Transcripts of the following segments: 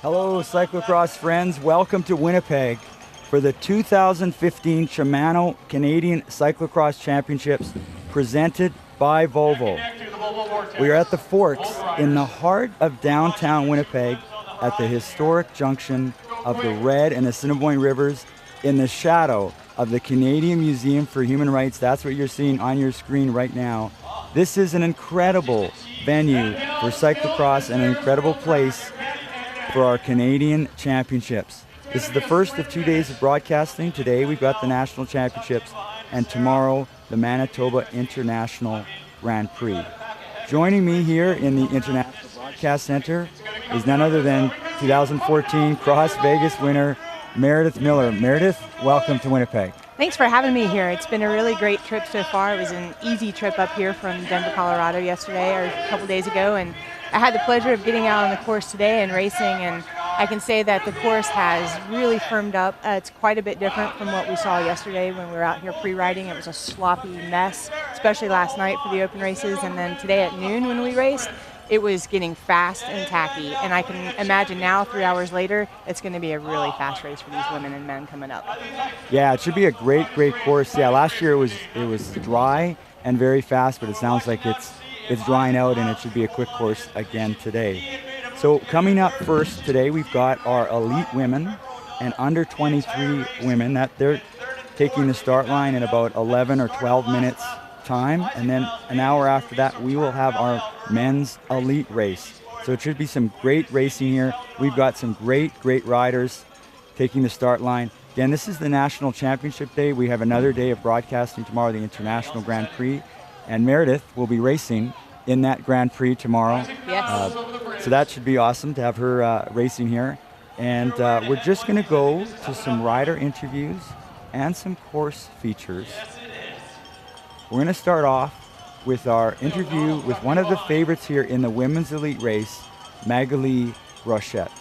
Hello, cyclocross friends. Welcome to Winnipeg for the 2015 Shimano Canadian Cyclocross Championships presented by Volvo. We are at the Forks in the heart of downtown Winnipeg at the historic junction of the Red and Assiniboine Rivers in the shadow of the Canadian Museum for Human Rights. That's what you're seeing on your screen right now. This is an incredible venue for cyclocross and an incredible place for our Canadian Championships. This is the first of 2 days of broadcasting. Today we've got the National Championships and tomorrow the Manitoba International Grand Prix. Joining me here in the International Broadcast Center is none other than 2014 Cross Vegas winner Meredith Miller. Meredith, welcome to Winnipeg. Thanks for having me here. It's been a really great trip so far. It was an easy trip up here from Denver, Colorado yesterday or a couple days ago, and I had the pleasure of getting out on the course today and racing, and I can say that the course has really firmed up. It's quite a bit different from what we saw yesterday when we were out here pre-riding. It was a sloppy mess, especially last night for the open races, and then today at noon when we raced, it was getting fast and tacky, and I can imagine now, 3 hours later, it's going to be a really fast race for these women and men coming up. Yeah, it should be a great course. Yeah, last year it was dry and very fast, but it sounds like it's drying out, and it should be a quick course again today. So coming up first today, we've got our elite women and under 23 women that they're taking the start line in about 11 or 12 minutes time, and then an hour after that we will have our men's elite race. So it should be some great racing here. We've got some great riders taking the start line. Again, this is the National Championship Day. We have another day of broadcasting tomorrow, the International Grand Prix, and Meredith will be racing in that Grand Prix tomorrow. Yes. So that should be awesome to have her racing here. And we're just going to go to some rider interviews and some course features. We're going to start off with our interview with one of the favorites here in the women's elite race, Magali Rochette.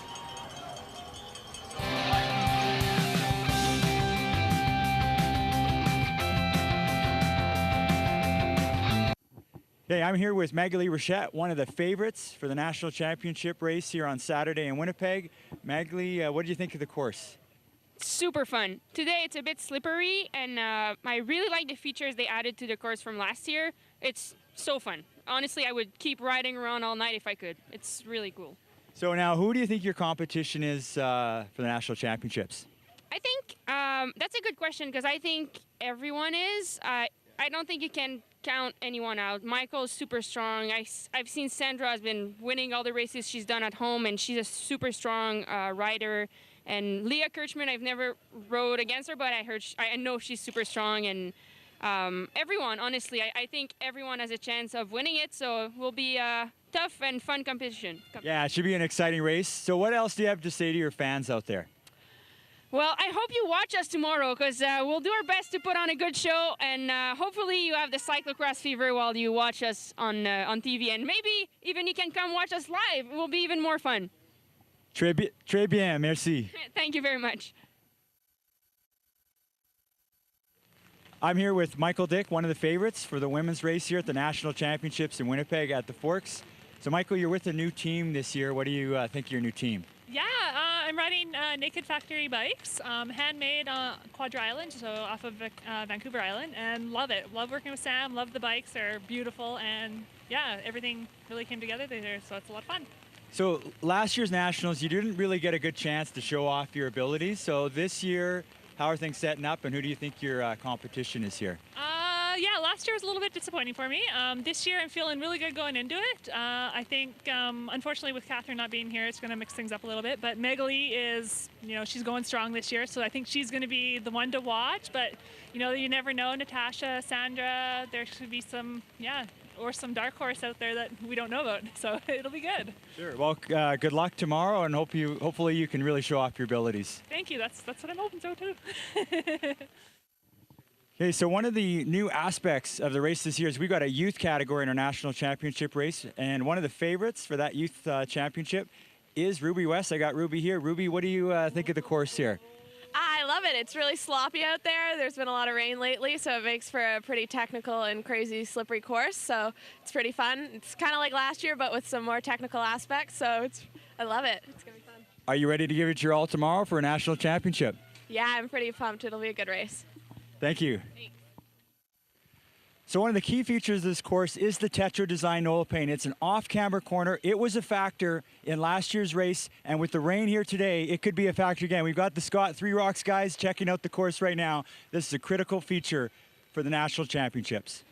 Hey, I'm here with Magali Rochette, one of the favorites for the National Championship race here on Saturday in Winnipeg. Magali, what did you think of the course? Super fun. Today it's a bit slippery, and I really like the features they added to the course from last year. It's so fun. Honestly, I would keep riding around all night if I could. It's really cool. So now, who do you think your competition is for the National Championships? I think that's a good question, because I think everyone is. I don't think you can count anyone out. Michael's super strong. I've seen Sandra has been winning all the races she's done at home, and she's a super strong rider. And Leah Kirchman, I've never rode against her, but I know she's super strong. And everyone, honestly, I think everyone has a chance of winning it. So it will be a tough and fun competition. Yeah, it should be an exciting race. So what else do you have to say to your fans out there? Well, I hope you watch us tomorrow, because we'll do our best to put on a good show, and hopefully you have the cyclocross fever while you watch us on TV, and maybe even you can come watch us live. It will be even more fun. Très bien, merci. Thank you very much. I'm here with Michael Dick, one of the favorites for the women's race here at the National Championships in Winnipeg at the Forks. So Michael, you're with a new team this year. What do you think of your new team? Yeah, I'm riding Naked Factory bikes, handmade Quadra Island, so off of Vancouver Island, and love it. Love working with Sam, love the bikes, they're beautiful, and yeah, everything really came together there, so it's a lot of fun. So last year's Nationals, you didn't really get a good chance to show off your abilities. So this year, how are things setting up, and who do you think your competition is here? Yeah, last year was a little bit disappointing for me. This year I'm feeling really good going into it. I think, unfortunately, with Catherine not being here, it's going to mix things up a little bit. But Magali is, she's going strong this year, so I think she's going to be the one to watch. But, you never know. Natasha, Sandra, there should be some, or some dark horse out there that we don't know about. So it'll be good. Sure. Well, good luck tomorrow, and hopefully you can really show off your abilities. Thank you. That's what I'm hoping so too. Okay, so one of the new aspects of the race this year is we've got a youth category in our national championship race, and one of the favorites for that youth championship is Ruby West. I got Ruby here. Ruby, what do you think of the course here? I love it. It's really sloppy out there. There's been a lot of rain lately, so it makes for a pretty technical and crazy slippery course. So it's pretty fun. It's kind of like last year, but with some more technical aspects. So I love it. It's gonna be fun. Are you ready to give it your all tomorrow for a national championship? Yeah, I'm pretty pumped. It'll be a good race. Thank you. So one of the key features of this course is the Tetra Design Nolopane. It's an off-camber corner. It was a factor in last year's race, and with the rain here today, it could be a factor again. We've got the Scott Three Rocks guys checking out the course right now. This is a critical feature for the national championships.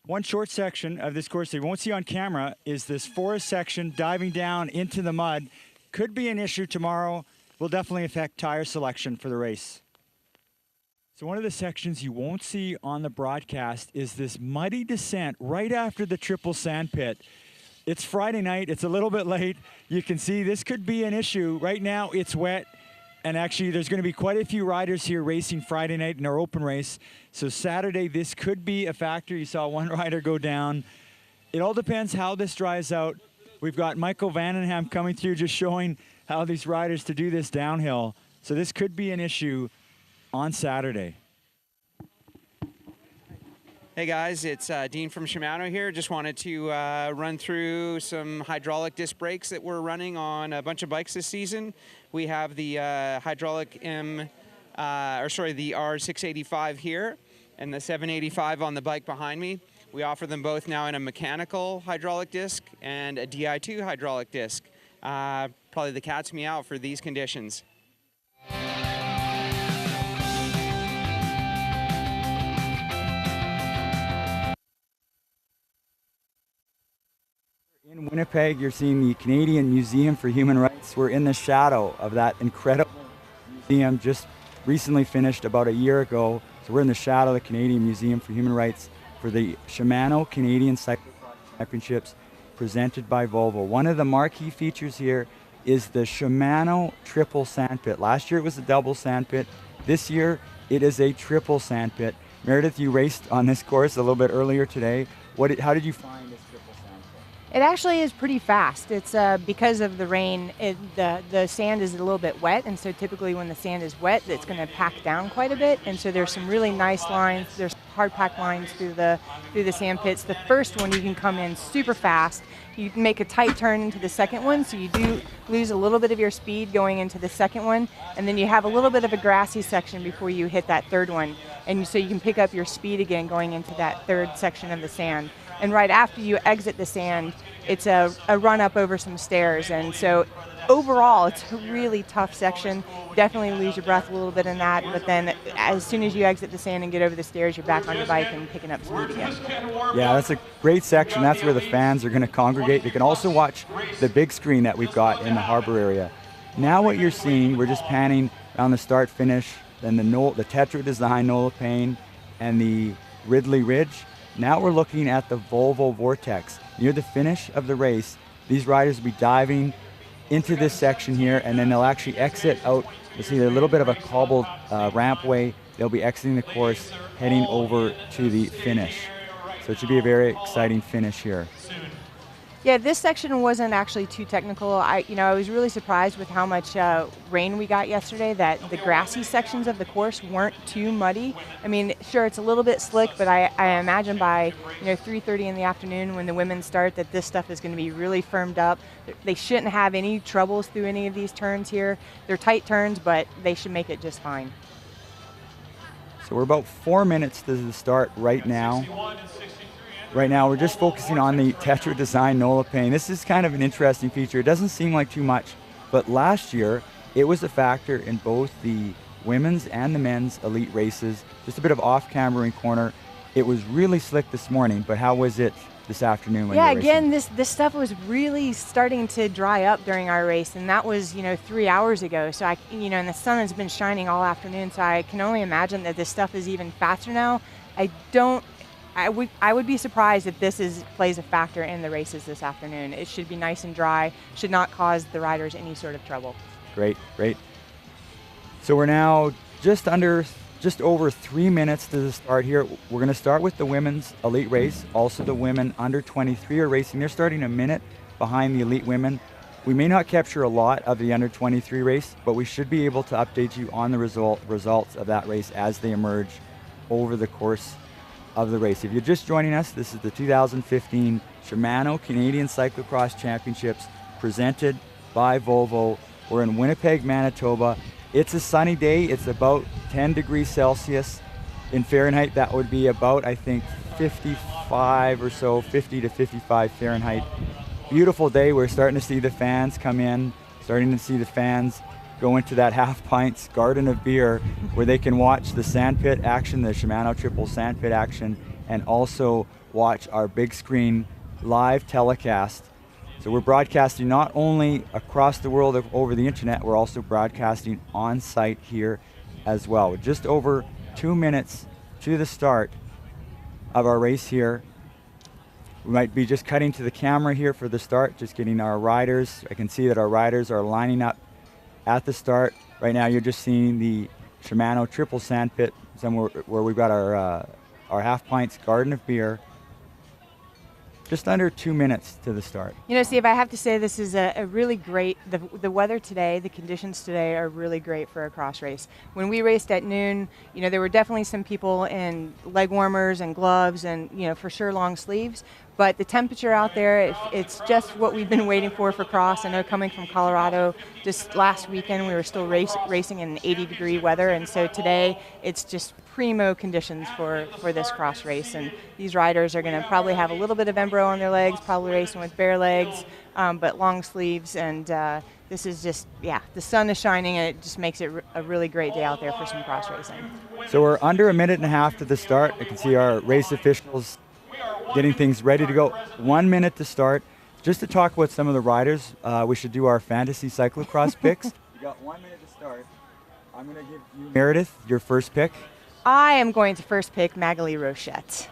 One short section of this course that you won't see on camera is this forest section diving down into the mud. Could be an issue tomorrow. Will definitely affect tire selection for the race. So one of the sections you won't see on the broadcast is this muddy descent right after the triple sand pit. It's Friday night, it's a little bit late. You can see this could be an issue. Right now it's wet, and actually there's going to be quite a few riders here racing Friday night in our open race. So Saturday this could be a factor. You saw one rider go down. It all depends how this dries out. We've got Michael Vandenham coming through just showing how these riders to do this downhill. So this could be an issue on Saturday. Hey guys, it's Dean from Shimano here. Just wanted to run through some hydraulic disc brakes that we're running on a bunch of bikes this season. We have the hydraulic the R685 here and the 785 on the bike behind me. We offer them both now in a mechanical hydraulic disc and a Di2 hydraulic disc. Probably the cat's meow for these conditions. In Winnipeg, you're seeing the Canadian Museum for Human Rights. We're in the shadow of that incredible museum, just recently finished about a year ago. So we're in the shadow of the Canadian Museum for Human Rights for the Shimano Canadian Cyclocross Championships presented by Volvo. One of the marquee features here is the Shimano triple sandpit. Last year it was a double sandpit. This year it is a triple sandpit. Meredith, you raced on this course a little bit earlier today. How did you find this triple sandpit? It actually is pretty fast. It's because of the rain, the sand is a little bit wet, and so typically when the sand is wet, it's going to pack down quite a bit, and so there's some really nice lines. There's hard pack lines through the sand pits. The first one you can come in super fast. You can make a tight turn into the second one, so you do lose a little bit of your speed going into the second one, and then you have a little bit of a grassy section before you hit that third one, and so you can pick up your speed again going into that third section of the sand. And right after you exit the sand, it's a run up over some stairs, and so overall it's a really tough section. Definitely lose your breath a little bit in that, but then as soon as you exit the sand and get over the stairs, you're back on your bike and picking up speed again. Yeah, that's a great section. That's where the fans are going to congregate. They can also watch the big screen that we've got in the harbor area. Now what you're seeing, we're just panning around the start finish, then the Tetra Design Nolopane and the Ridley Ridge. Now we're looking at the Volvo Vortex. Near the finish of the race, these riders will be diving into this section here, and then they'll actually exit out. You'll see a little bit of a cobbled rampway. They'll be exiting the course, heading over to the finish. So it should be a very exciting finish here. Yeah, this section wasn't actually too technical. I was really surprised with how much rain we got yesterday, that the grassy sections of the course weren't too muddy. I mean, sure, it's a little bit slick, but I imagine by 3:30 in the afternoon when the women start that this stuff is going to be really firmed up. They shouldn't have any troubles through any of these turns here. They're tight turns, but they should make it just fine. So we're about 4 minutes to the start right now. Right now, we're just focusing on the Tetra Design Nolopane. This is kind of an interesting feature. It doesn't seem like too much, but last year, it was a factor in both the women's and the men's elite races. Just a bit of off-cambering corner. It was really slick this morning, but how was it this afternoon when you were again, racing? this stuff was really starting to dry up during our race, and that was 3 hours ago. So and the sun has been shining all afternoon, so I can only imagine that this stuff is even faster now. I would be surprised if this plays a factor in the races this afternoon. It should be nice and dry, should not cause the riders any sort of trouble. Great. So we're now just over 3 minutes to the start here. We're going to start with the women's elite race. Also the women under 23 are racing. They're starting a minute behind the elite women. We may not capture a lot of the under 23 race, but we should be able to update you on the results of that race as they emerge over the course of the race. If you're just joining us, this is the 2015 Shimano Canadian Cyclocross Championships presented by Volvo. We're in Winnipeg, Manitoba. It's a sunny day. It's about 10 degrees Celsius. In Fahrenheit, that would be about, I think, 55 or so, 50 to 55 Fahrenheit. Beautiful day. We're starting to see the fans come in, starting to see the fans go into that half pints garden of beer where they can watch the sandpit action, the Shimano Triple sandpit action, and also watch our big screen live telecast. So we're broadcasting not only across the world over the internet, we're also broadcasting on site here as well. Just over 2 minutes to the start of our race here. We might be just cutting to the camera here for the start, just getting our riders. I can see that our riders are lining up at the start. Right now you're just seeing the Shimano Triple Sandpit, somewhere where we've got our half pints garden of beer. Just under 2 minutes to the start. You know, Steve, I have to say this is a really great, the weather today, the conditions today are really great for a cross race. When we raced at noon, you know, there were definitely some people in leg warmers and gloves and, you know, for sure long sleeves. But the temperature out there, it's just what we've been waiting for cross. I know coming from Colorado, just last weekend we were still racing in 80-degree weather, and so today it's just primo conditions for this cross race. And these riders are going to probably have a little bit of embro on their legs, probably racing with bare legs, but long sleeves. And this is just, yeah, the sun is shining, and it just makes it a really great day out there for some cross racing. So we're under a minute and a half to the start. I can see our race officials getting things ready to go. 1 minute to start. Just to talk about some of the riders, we should do our fantasy cyclocross picks. You got 1 minute to start. I'm going to give you, Meredith, your first pick. I am going to first pick Magali Rochette.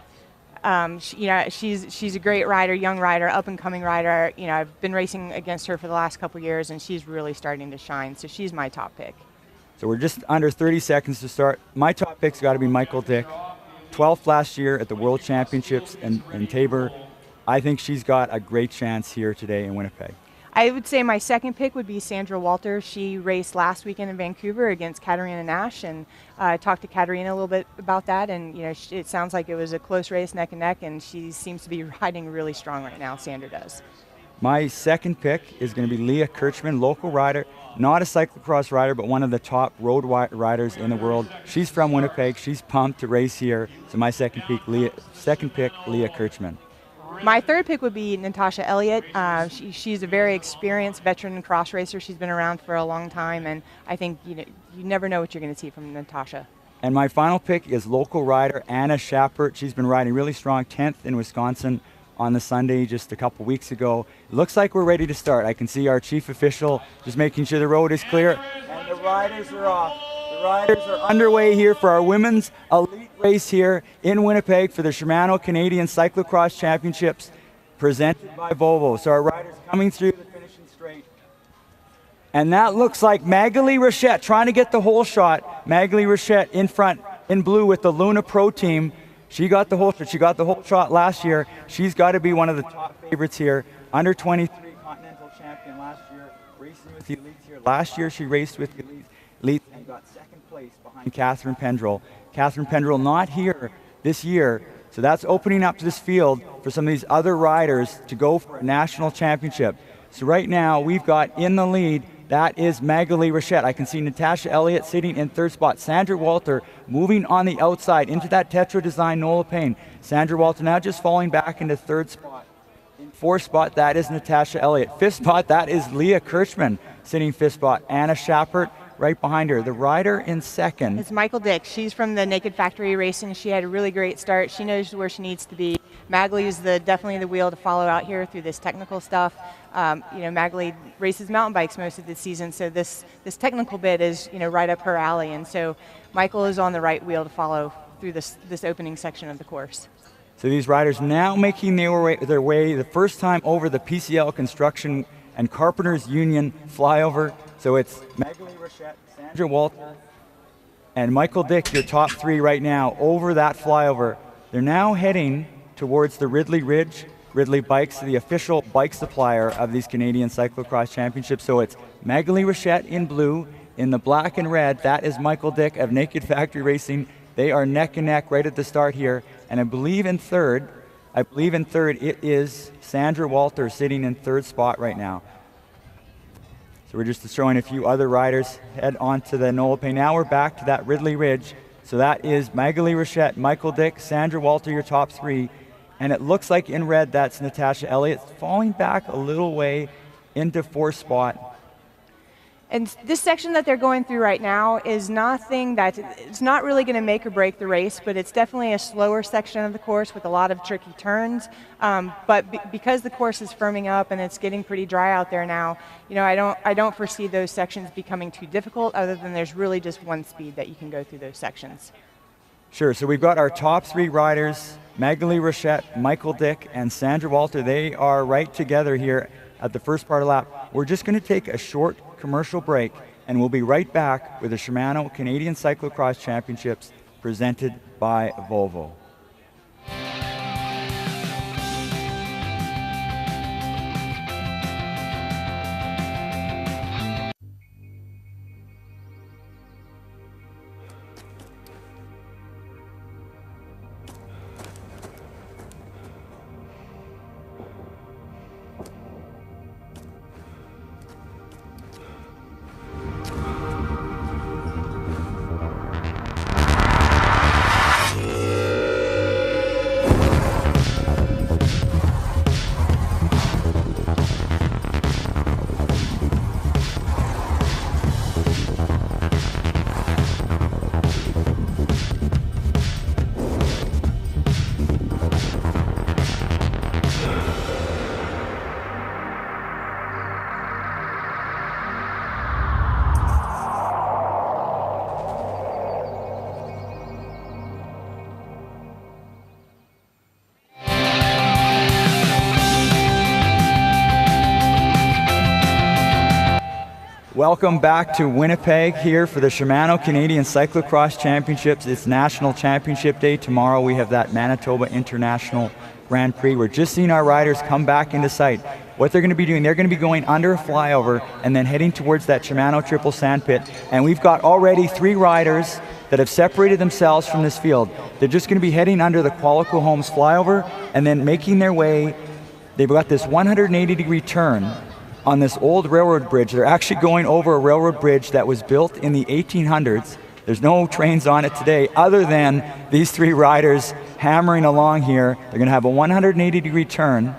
You know, she's a great rider, young rider, up and coming rider. You know, I've been racing against her for the last couple years, and she's really starting to shine. So she's my top pick. So we're just under 30 seconds to start. My top pick's got to be Michael Dick. 12th last year at the World Championships in Tabor. I think she's got a great chance here today in Winnipeg. I would say my second pick would be Sandra Walter. She raced last weekend in Vancouver against Katarina Nash, and I talked to Katarina a little bit about that, and you know, it sounds like it was a close race, neck and neck, and she seems to be riding really strong right now. Sandra does. My second pick is going to be Leah Kirchman, local rider, not a cyclocross rider, but one of the top road riders in the world. She's from Winnipeg. She's pumped to race here. So my second pick, Leah Kirchman. My third pick would be Natasha Elliott. She's a very experienced veteran cross racer. She's been around for a long time, and I think you never know what you're going to see from Natasha. And my final pick is local rider Anna Schappert. She's been riding really strong, 10th in Wisconsin on the Sunday just a couple weeks ago. It looks like we're ready to start. I can see our chief official just making sure the road is clear. And the riders are off. The riders are underway here for our women's elite race here in Winnipeg for the Shimano Canadian Cyclocross Championships presented by Volvo. So our riders coming through the finishing straight. And that looks like Magali Rochette trying to get the whole shot. Magali Rochette in front in blue with the Luna Pro team. She got the whole shot. She got the whole shot last year. She's got to be one of the top favorites here. Under 23 Continental Champion last year, racing with the elites here. Last year she raced with the elites and got second place behind Catherine Pendrell. Catherine Pendrell not here this year, so that's opening up this field for some of these other riders to go for a national championship. So right now we've got in the lead, that is Magali Rochette. I can see Natasha Elliott sitting in third spot. Sandra Walter moving on the outside into that Tetra Design Nola Payne. Sandra Walter now just falling back into third spot. In fourth spot, that is Natasha Elliott. Fifth spot, that is Leah Kirchman sitting fifth spot. Anna Schappert right behind her. The rider in second. It's Michael Dick. She's from the Naked Factory Racing. She had a really great start. She knows where she needs to be. Magali is definitely the wheel to follow out here through this technical stuff. Magali races mountain bikes most of the season, so this technical bit is right up her alley. And so Michael is on the right wheel to follow through this opening section of the course. So these riders now making their way the first time over the PCL Construction and Carpenters Union flyover. So it's Magali Rochette, Sandra Walter, and Michael Dick, your top three right now, over that flyover. They're now heading towards the Ridley Ridge. Ridley Bikes, the official bike supplier of these Canadian Cyclocross Championships. So it's Magali Rochette in blue. In the black and red, that is Michael Dick of Naked Factory Racing. They are neck and neck right at the start here. And I believe in third, it is Sandra Walter sitting in third spot right now. So we're just showing a few other riders head onto the Nola Pay. Now we're back to that Ridley Ridge. So that is Magali Rochette, Michael Dick, Sandra Walter, your top three. And it looks like in red, that's Natasha Elliott falling back a little way into fourth spot. And this section that they're going through right now is nothing that, it's not really going to make or break the race, but it's definitely a slower section of the course with a lot of tricky turns. But because the course is firming up and it's getting pretty dry out there now, you know, I don't foresee those sections becoming too difficult, other than there's really just one speed that you can go through those sections. Sure, so we've got our top three riders, Magali Rochette, Michael Dick, and Sandra Walter. They are right together here at the first part of the lap. We're just going to take a short commercial break, and we'll be right back with the Shimano Canadian Cyclocross Championships presented by Volvo. Welcome back to Winnipeg here for the Shimano Canadian Cyclocross Championships. It's National Championship Day. Tomorrow we have that Manitoba International Grand Prix. We're just seeing our riders come back into sight. What they're going to be doing, they're going to be going under a flyover and then heading towards that Shimano Triple Sandpit. And we've got already 3 riders that have separated themselves from this field. They're just going to be heading under the Qualico Homes flyover and then making their way. They've got this 180-degree turn on this old railroad bridge. They're actually going over a railroad bridge that was built in the 1800s. There's no trains on it today other than these 3 riders hammering along here. They're going to have a 180-degree turn,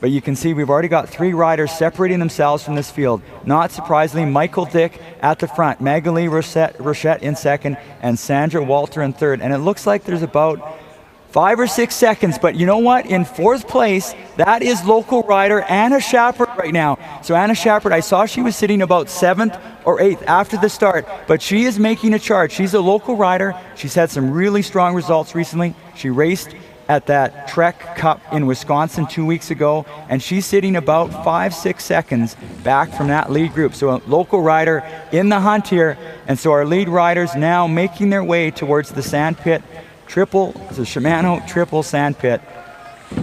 but you can see we've already got 3 riders separating themselves from this field. Not surprisingly, Michael Dick at the front, Magali Rochette in second, and Sandra Walter in third. And it looks like there's about 5 or 6 seconds, but you know what? In 4th place, that is local rider Anna Shappert right now. So Anna Shappert, I saw she was sitting about 7th or 8th after the start, but she is making a charge. She's a local rider. She's had some really strong results recently. She raced at that Trek Cup in Wisconsin 2 weeks ago, and she's sitting about 5-6 seconds back from that lead group. So a local rider in the hunt here, and so our lead riders now making their way towards the sandpit. The Shimano Triple Sandpit.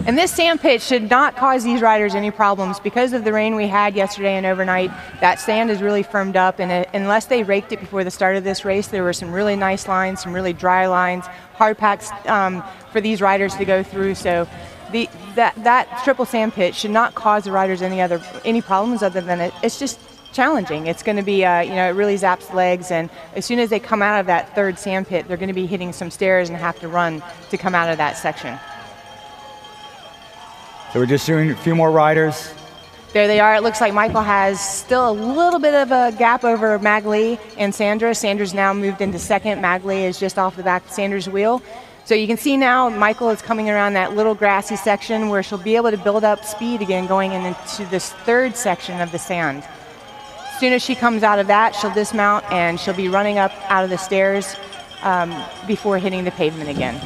And this sandpit should not cause these riders any problems. Because of the rain we had yesterday and overnight, that sand is really firmed up, and unless they raked it before the start of this race, there were some really nice lines, some really dry lines, hard packs for these riders to go through. So that triple sandpit should not cause the riders any problems other than it's just challenging. It's going to be, it really zaps legs, and as soon as they come out of that 3rd sandpit, they're going to be hitting some stairs and have to run to come out of that section. So we're just doing a few more riders. There they are. It looks like Michael has still a little bit of a gap over Magali and Sandra. Sandra's now moved into second. Magali is just off the back of Sandra's wheel. So you can see now Michael is coming around that little grassy section where she'll be able to build up speed again going into this 3rd section of the sand. As soon as she comes out of that, she'll dismount and she'll be running up out of the stairs before hitting the pavement again.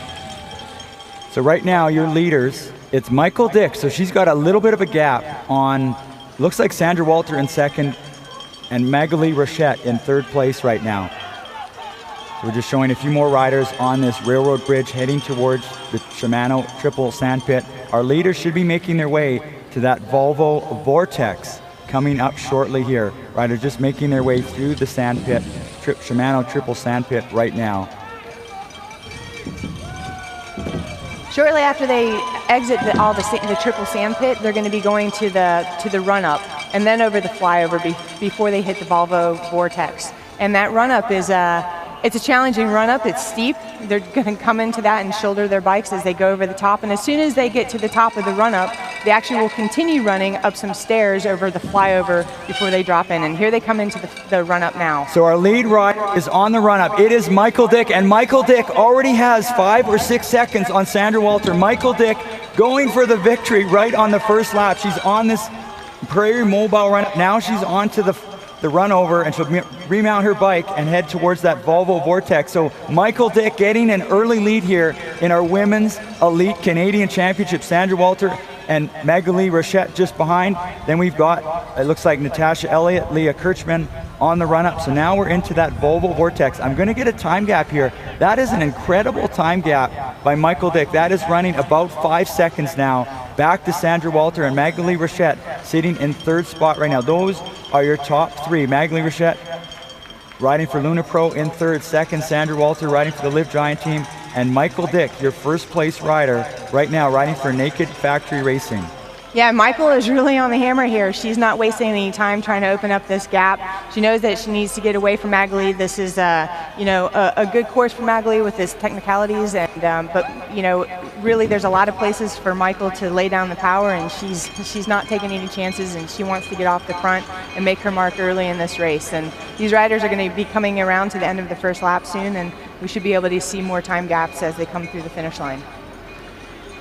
So right now, your leaders, it's Michael Dick. So she's got a little bit of a gap on, looks like Sandra Walter in second and Magali Rochette in 3rd place right now. So we're just showing a few more riders on this railroad bridge heading towards the Shimano Triple Sandpit. Our leaders should be making their way to that Volvo Vortex coming up shortly here. Riders just making their way through the sandpit, Shimano Triple Sandpit right now. Shortly after they exit the triple sandpit, they're going to be going to the run-up and then over the flyover before they hit the Volvo Vortex. And that run-up is it's a challenging run-up. It's steep. They're going to come into that and shoulder their bikes as they go over the top. And as soon as they get to the top of the run-up, they actually will continue running up some stairs over the flyover before they drop in. And here they come into the run-up now. So our lead rider is on the run-up. It is Michael Dick, and Michael Dick already has 5 or 6 seconds on Sandra Walter. Michael Dick going for the victory right on the first lap. She's on this Prairie Mobile run-up. Now she's on to the run over, and she'll remount her bike and head towards that Volvo Vortex. So Michael Dick getting an early lead here in our Women's Elite Canadian Championship. Sandra Walter and Magali Rochette just behind. Then we've got, it looks like Natasha Elliott, Leah Kirchman on the run-up. So now we're into that Volvo Vortex. I'm going to get a time gap here. That is an incredible time gap by Michael Dick. That is running about 5 seconds now. Back to Sandra Walter and Magali Rochette sitting in 3rd spot right now. Those are your top 3. Magali Rochette riding for Luna Pro in 3rd. 2nd, Sandra Walter riding for the Live Giant team. And Michael Dick, your 1st place rider right now, riding for Naked Factory Racing. Yeah, Michael is really on the hammer here. She's not wasting any time trying to open up this gap. She knows that she needs to get away from Magali. This is, a good course for Magali with its technicalities, and but really there's a lot of places for Michael to lay down the power, and she's not taking any chances, and she wants to get off the front and make her mark early in this race. And these riders are going to be coming around to the end of the first lap soon, and we should be able to see more time gaps as they come through the finish line.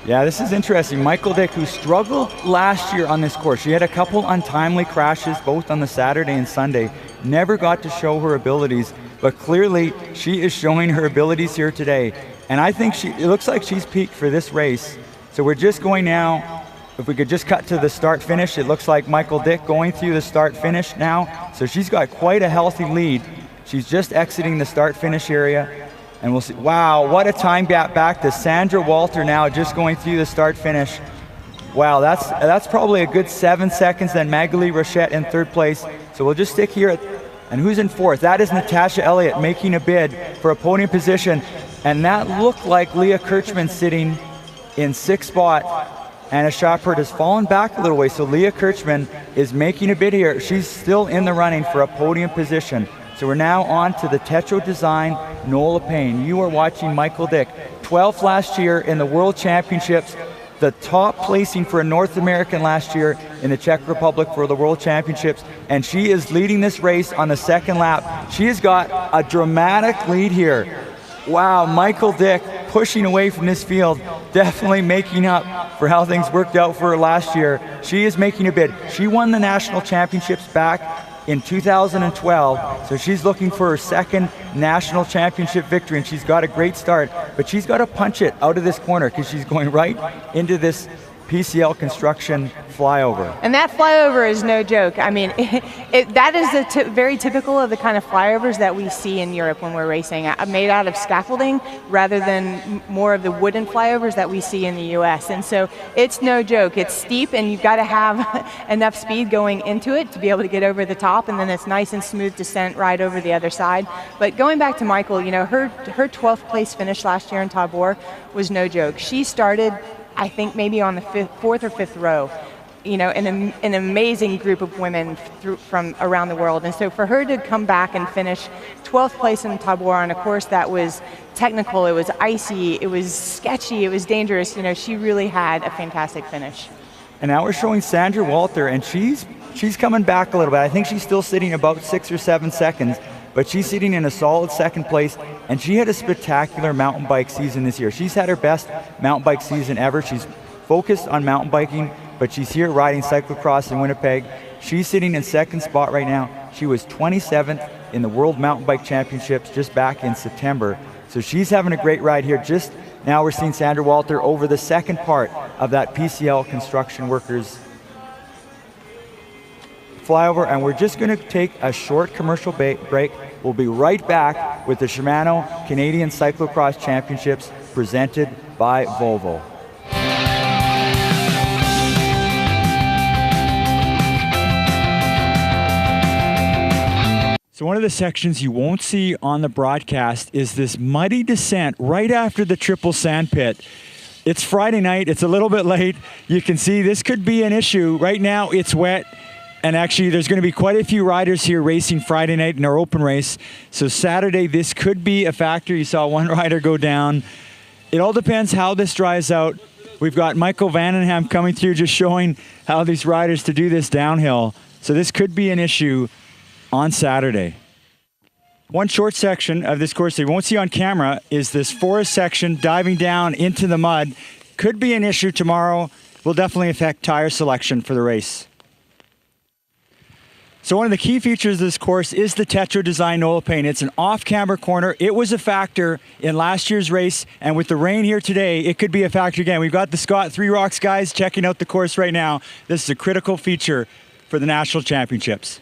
Yeah, this is interesting. Michael Dick, who struggled last year on this course. She had a couple untimely crashes both on the Saturday and Sunday. Never got to show her abilities, but clearly she is showing her abilities here today. And I think it looks like she's peaked for this race. So we're just going now, if we could just cut to the start finish, it looks like Michael Dick going through the start finish now. So she's got quite a healthy lead. She's just exiting the start finish area. And we'll see, wow, what a time gap back to Sandra Walter now, just going through the start finish. Wow, that's probably a good 7 seconds. Then Magali Rochette in 3rd place. So we'll just stick here and who's in 4th? That is Natasha Elliott making a bid for a podium position. And that looked like Leah Kirchman sitting in 6th spot. Anna Schappert has fallen back a little way, so Leah Kirchman is making a bid here. She's still in the running for a podium position. So we're now on to the Tetra Design Nola Payne. You are watching Michael Dick, 12th last year in the World Championships, the top placing for a North American last year in the Czech Republic for the World Championships, and she is leading this race on the 2nd lap. She has got a dramatic lead here. Wow, Michael Dick pushing away from this field, definitely making up for how things worked out for her last year. She is making a bid. She won the national championships back in 2012, so she's looking for her 2nd national championship victory, and she's got a great start, but she's got to punch it out of this corner because she's going right into this PCL construction flyover. And that flyover is no joke. I mean, that is very typical of the kind of flyovers that we see in Europe when we're racing, made out of scaffolding rather than more of the wooden flyovers that we see in the US. And so it's no joke. It's steep, and you've got to have enough speed going into it to be able to get over the top, and then it's nice and smooth descent right over the other side. But going back to Michael, her 12th place finish last year in Tabor was no joke. She started, I think, maybe on the 4th or 5th row, an amazing group of women from around the world. And so for her to come back and finish 12th place in Tabor on a course that was technical, it was icy, it was sketchy, it was dangerous, she really had a fantastic finish. And now we're showing Sandra Walter, and she's coming back a little bit. I think she's still sitting about 6 or 7 seconds, but she's sitting in a solid 2nd place, and she had a spectacular mountain bike season this year. She's had her best mountain bike season ever. She's focused on mountain biking, but she's here riding cyclocross in Winnipeg. She's sitting in 2nd spot right now. She was 27th in the World Mountain Bike Championships just back in September. So she's having a great ride here. Just now we're seeing Sandra Walter over the 2nd part of that PCL Construction Workers flyover, and we're just going to take a short commercial break. We'll be right back with the Shimano Canadian Cyclocross Championships presented by Volvo. So one of the sections you won't see on the broadcast is this muddy descent right after the triple sand pit. It's Friday night, it's a little bit late. You can see this could be an issue. Right now it's wet. And actually, there's going to be quite a few riders here racing Friday night in our open race. So Saturday, this could be a factor. You saw one rider go down. It all depends how this dries out. We've got Michael Vandenham coming through, just showing how these riders to do this downhill. So this could be an issue on Saturday. One short section of this course that you won't see on camera is this forest section diving down into the mud. Could be an issue tomorrow. Will definitely affect tire selection for the race. So one of the key features of this course is the Tetra Design Nola paint. It's an off-camber corner. It was a factor in last year's race, and with the rain here today, it could be a factor again. We've got the Scott Three Rocks guys checking out the course right now. This is a critical feature for the National Championships.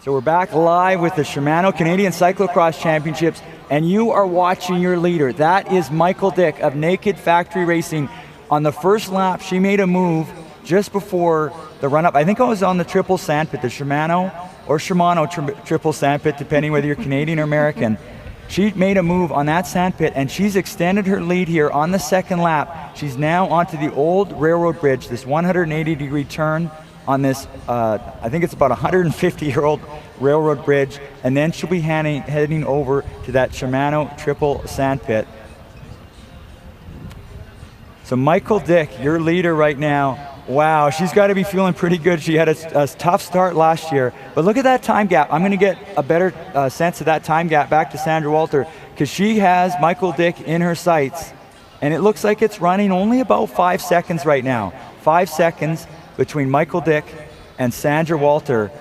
So we're back live with the Shimano Canadian Cyclocross Championships, and you are watching your leader. That is Michael Dick of Naked Factory Racing. On the first lap, she made a move just before the run-up. I think it was on the triple sandpit, the Shimano or Shimano triple sandpit, depending whether you're Canadian or American. She made a move on that sandpit, and she's extended her lead here on the second lap. She's now onto the old railroad bridge, this 180-degree turn on this, I think it's about 150-year-old railroad bridge, and then she'll be heading over to that Shimano triple sandpit. So Michael Dick, your leader right now, wow, she's got to be feeling pretty good. She had a tough start last year, but look at that time gap. I'm going to get a better sense of that time gap back to Sandra Walter, because she has Michael Dick in her sights, and it looks like it's running only about 5 seconds right now. 5 seconds between Michael Dick and Sandra Walter,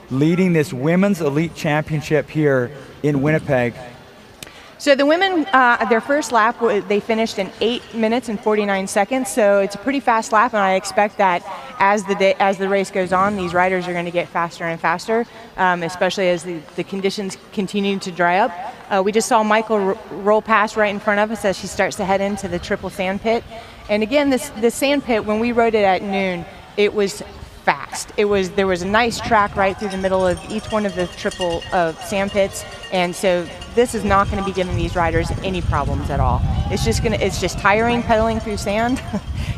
leading this Women's Elite Championship here in Winnipeg. So the women, their first lap, they finished in 8 minutes and 49 seconds. So it's a pretty fast lap, and I expect that as the race goes on, these riders are going to get faster and faster, especially as the conditions continue to dry up. We just saw Michael roll past right in front of us as she starts to head into the triple sand pit. And again, this sand pit, when we rode it at noon, it was fast. There was a nice track right through the middle of each one of the triple sand pits, and so this is not going to be giving these riders any problems at all. It's just tiring pedaling through sand.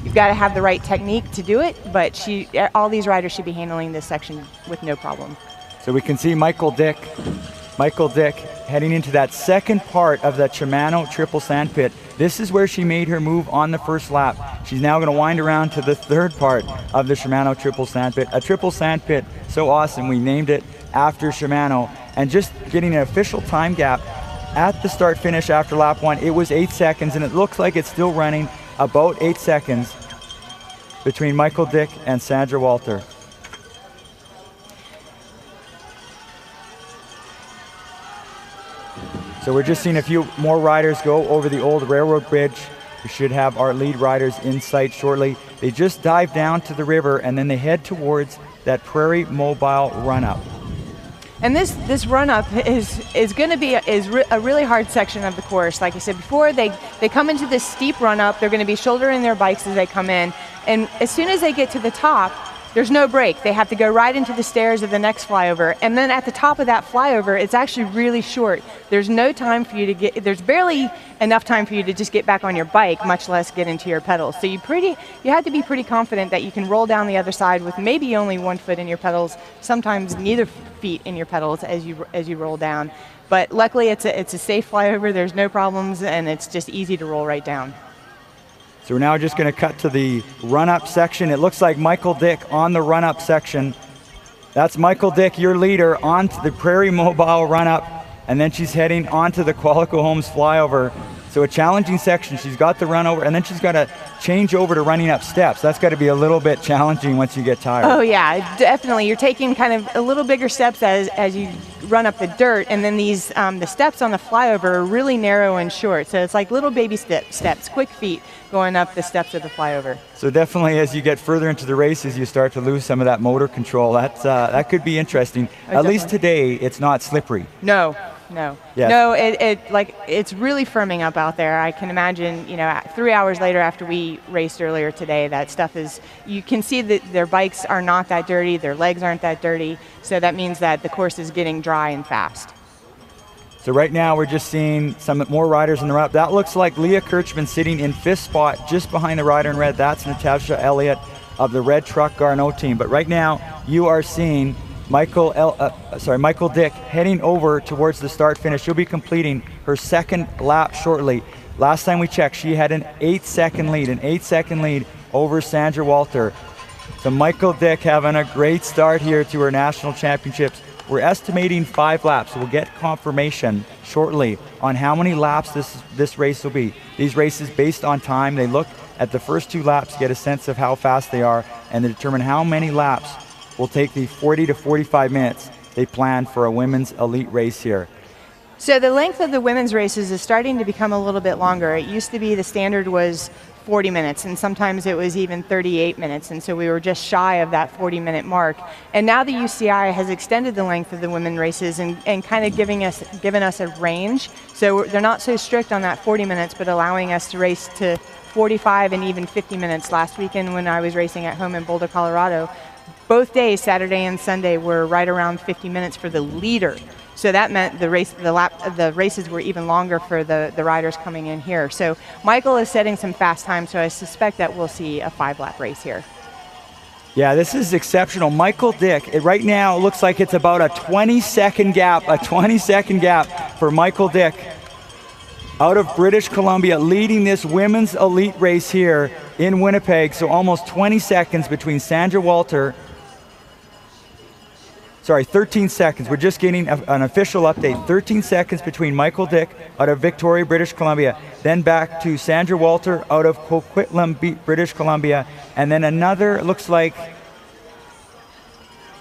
You've got to have the right technique to do it, but all these riders should be handling this section with no problem. So we can see Michael Dick heading into that second part of that Shimano triple sand pit. This is where she made her move on the first lap. She's now going to wind around to the third part of the Shimano triple sand pit. A triple sand pit, so awesome, we named it after Shimano. And just getting an official time gap at the start finish after lap 1, it was 8 seconds, and it looks like it's still running about 8 seconds between Michael Dick and Sandra Walter. So we're just seeing a few more riders go over the old railroad bridge. We should have our lead riders in sight shortly. They just dive down to the river, and then they head towards that Prairie Mobile run-up. And this run-up is going to be a really hard section of the course. Like I said before, they come into this steep run-up. They're going to be shouldering their bikes as they come in. And as soon as they get to the top, there's no break. They have to go right into the stairs of the next flyover. And then at the top of that flyover, it's actually really short. There's no time for you to there's barely enough time for you to just get back on your bike, much less get into your pedals. So you have to be pretty confident that you can roll down the other side with maybe only 1 foot in your pedals, sometimes neither feet in your pedals as you roll down. But luckily it's a safe flyover, there's no problems, and it's just easy to roll right down. So we're now just going to cut to the run-up section. It looks like Michael Dick on the run-up section. That's Michael Dick, your leader, onto the Prairie Mobile run-up, and then she's heading onto the Qualico Homes flyover. So a challenging section. She's got the run over, and then she's got to change over to running up steps. That's got to be a little bit challenging once you get tired. Oh yeah, definitely. You're taking kind of a little bigger steps as you run up the dirt, and then these the steps on the flyover are really narrow and short. So it's like little baby steps, quick feet going up the steps of the flyover. So definitely, as you get further into the races, you start to lose some of that motor control. That could be interesting. At least today, it's not slippery. No. Yes. No, it's really firming up out there. I can imagine, 3 hours later after we raced earlier today, that stuff you can see that their bikes are not that dirty, their legs aren't that dirty, so that means that the course is getting dry and fast. So right now we're just seeing some more riders in the route. That looks like Leah Kirchman sitting in 5th spot just behind the rider in red. That's Natasha Elliott of the Red Truck Garneau team. But right now you are seeing Michael Dick heading over towards the start finish. She'll be completing her 2nd lap shortly. Last time we checked, she had an 8-second lead over Sandra Walter. So Michael Dick having a great start here to her national championships. We're estimating 5 laps. So we'll get confirmation shortly on how many laps this race will be. These races based on time, they look at the first 2 laps, get a sense of how fast they are, and they determine how many laps will take the 40 to 45 minutes they plan for a women's elite race here. So the length of the women's races is starting to become a little bit longer. It used to be the standard was 40 minutes, and sometimes it was even 38 minutes, and so we were just shy of that 40-minute mark. And now the UCI has extended the length of the women races and kind of given us a range. So they're not so strict on that 40 minutes, but allowing us to race to 45 and even 50 minutes. Last weekend when I was racing at home in Boulder, Colorado, both days, Saturday and Sunday, were right around 50 minutes for the leader. So that meant the races were even longer for the riders coming in here. So Michael is setting some fast times, so I suspect that we'll see a 5-lap race here. Yeah, this is exceptional. Michael Dick, right now it looks like it's about a 20-second gap for Michael Dick out of British Columbia, leading this women's elite race here in Winnipeg. So almost 20 seconds between Sandra Walter. Sorry, 13 seconds. We're just getting an official update. 13 seconds between Michael Dick out of Victoria, British Columbia, then back to Sandra Walter out of Coquitlam, British Columbia, and then another, it looks like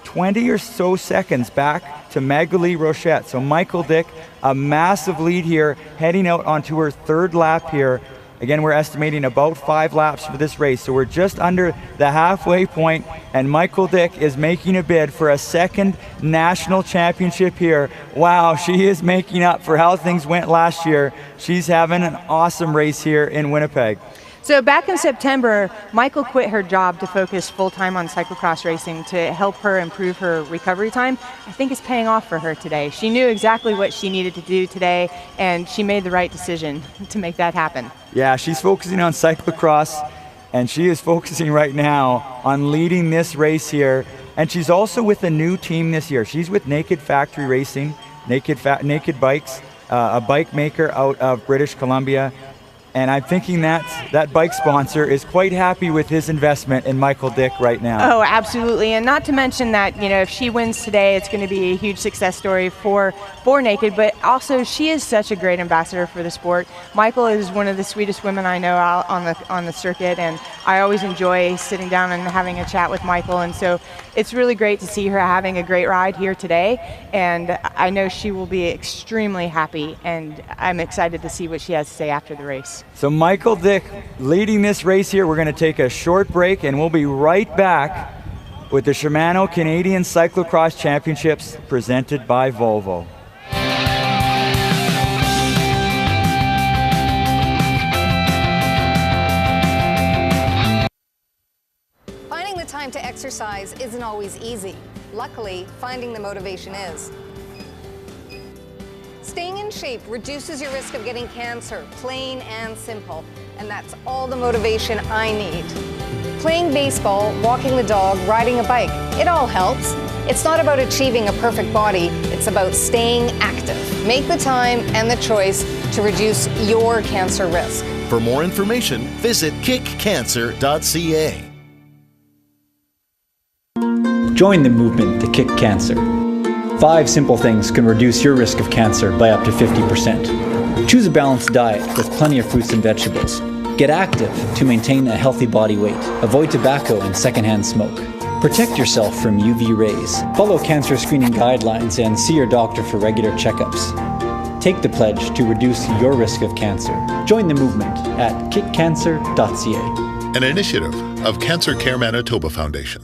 20 or so seconds back to Magali Rochette. So Michael Dick, a massive lead here, heading out onto her 3rd lap here. Again, we're estimating about 5 laps for this race, so we're just under the halfway point, and Michael Dick is making a bid for a 2nd national championship here. Wow, she is making up for how things went last year. She's having an awesome race here in Winnipeg. So back in September, Michael quit her job to focus full-time on cyclocross racing to help her improve her recovery time. I think it's paying off for her today. She knew exactly what she needed to do today, and she made the right decision to make that happen. Yeah, she's focusing on cyclocross, and she is focusing right now on leading this race here. And she's also with a new team this year. She's with Naked Factory Racing, Naked Bikes, a bike maker out of British Columbia. And I'm thinking that bike sponsor is quite happy with his investment in Michael Dick right now. Oh, absolutely. And not to mention that, if she wins today, it's going to be a huge success story for Naked, but also she is such a great ambassador for the sport. Michael is one of the sweetest women I know out on the circuit, and I always enjoy sitting down and having a chat with Michael. And so it's really great to see her having a great ride here today, and I know she will be extremely happy, and I'm excited to see what she has to say after the race. So Michael Dick leading this race here. We're going to take a short break, and we'll be right back with the Shimano Canadian Cyclocross Championships presented by Volvo. Finding the time to exercise isn't always easy. Luckily, finding the motivation is. Staying in shape reduces your risk of getting cancer, plain and simple. And that's all the motivation I need. Playing baseball, walking the dog, riding a bike, it all helps. It's not about achieving a perfect body, it's about staying active. Make the time and the choice to reduce your cancer risk. For more information, visit kickcancer.ca. Join the movement to kick cancer. 5 simple things can reduce your risk of cancer by up to 50%. Choose a balanced diet with plenty of fruits and vegetables. Get active to maintain a healthy body weight. Avoid tobacco and secondhand smoke. Protect yourself from UV rays. Follow cancer screening guidelines and see your doctor for regular checkups. Take the pledge to reduce your risk of cancer. Join the movement at kickcancer.ca. An initiative of Cancer Care Manitoba Foundation.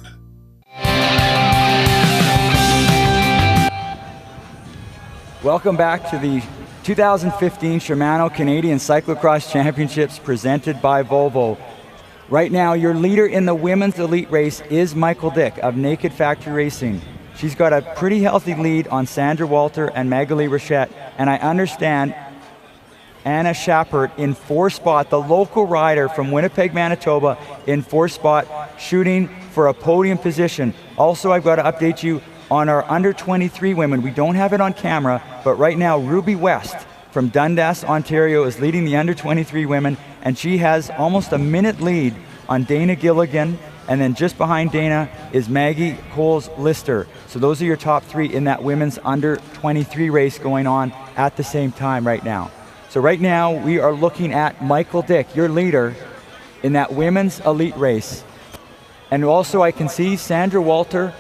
Welcome back to the 2015 Shimano Canadian Cyclocross Championships presented by Volvo. Right now, your leader in the women's elite race is Michael Dick of Naked Factory Racing. She's got a pretty healthy lead on Sandra Walter and Magali Rochette. and I understand Anna Schappert in 4th spot, the local rider from Winnipeg, Manitoba, in 4th spot, shooting for a podium position. Also, I've got to update you on our under 23 women. We don't have it on camera, but right now Ruby West from Dundas, Ontario is leading the under 23 women, and she has almost a minute lead on Dana Gilligan, and then just behind Dana is Maggie Coles-Lister. So those are your top 3 in that women's under 23 race going on at the same time right now. So right now we are looking at Michael Dick, your leader in that women's elite race. And also I can see Sandra Walter.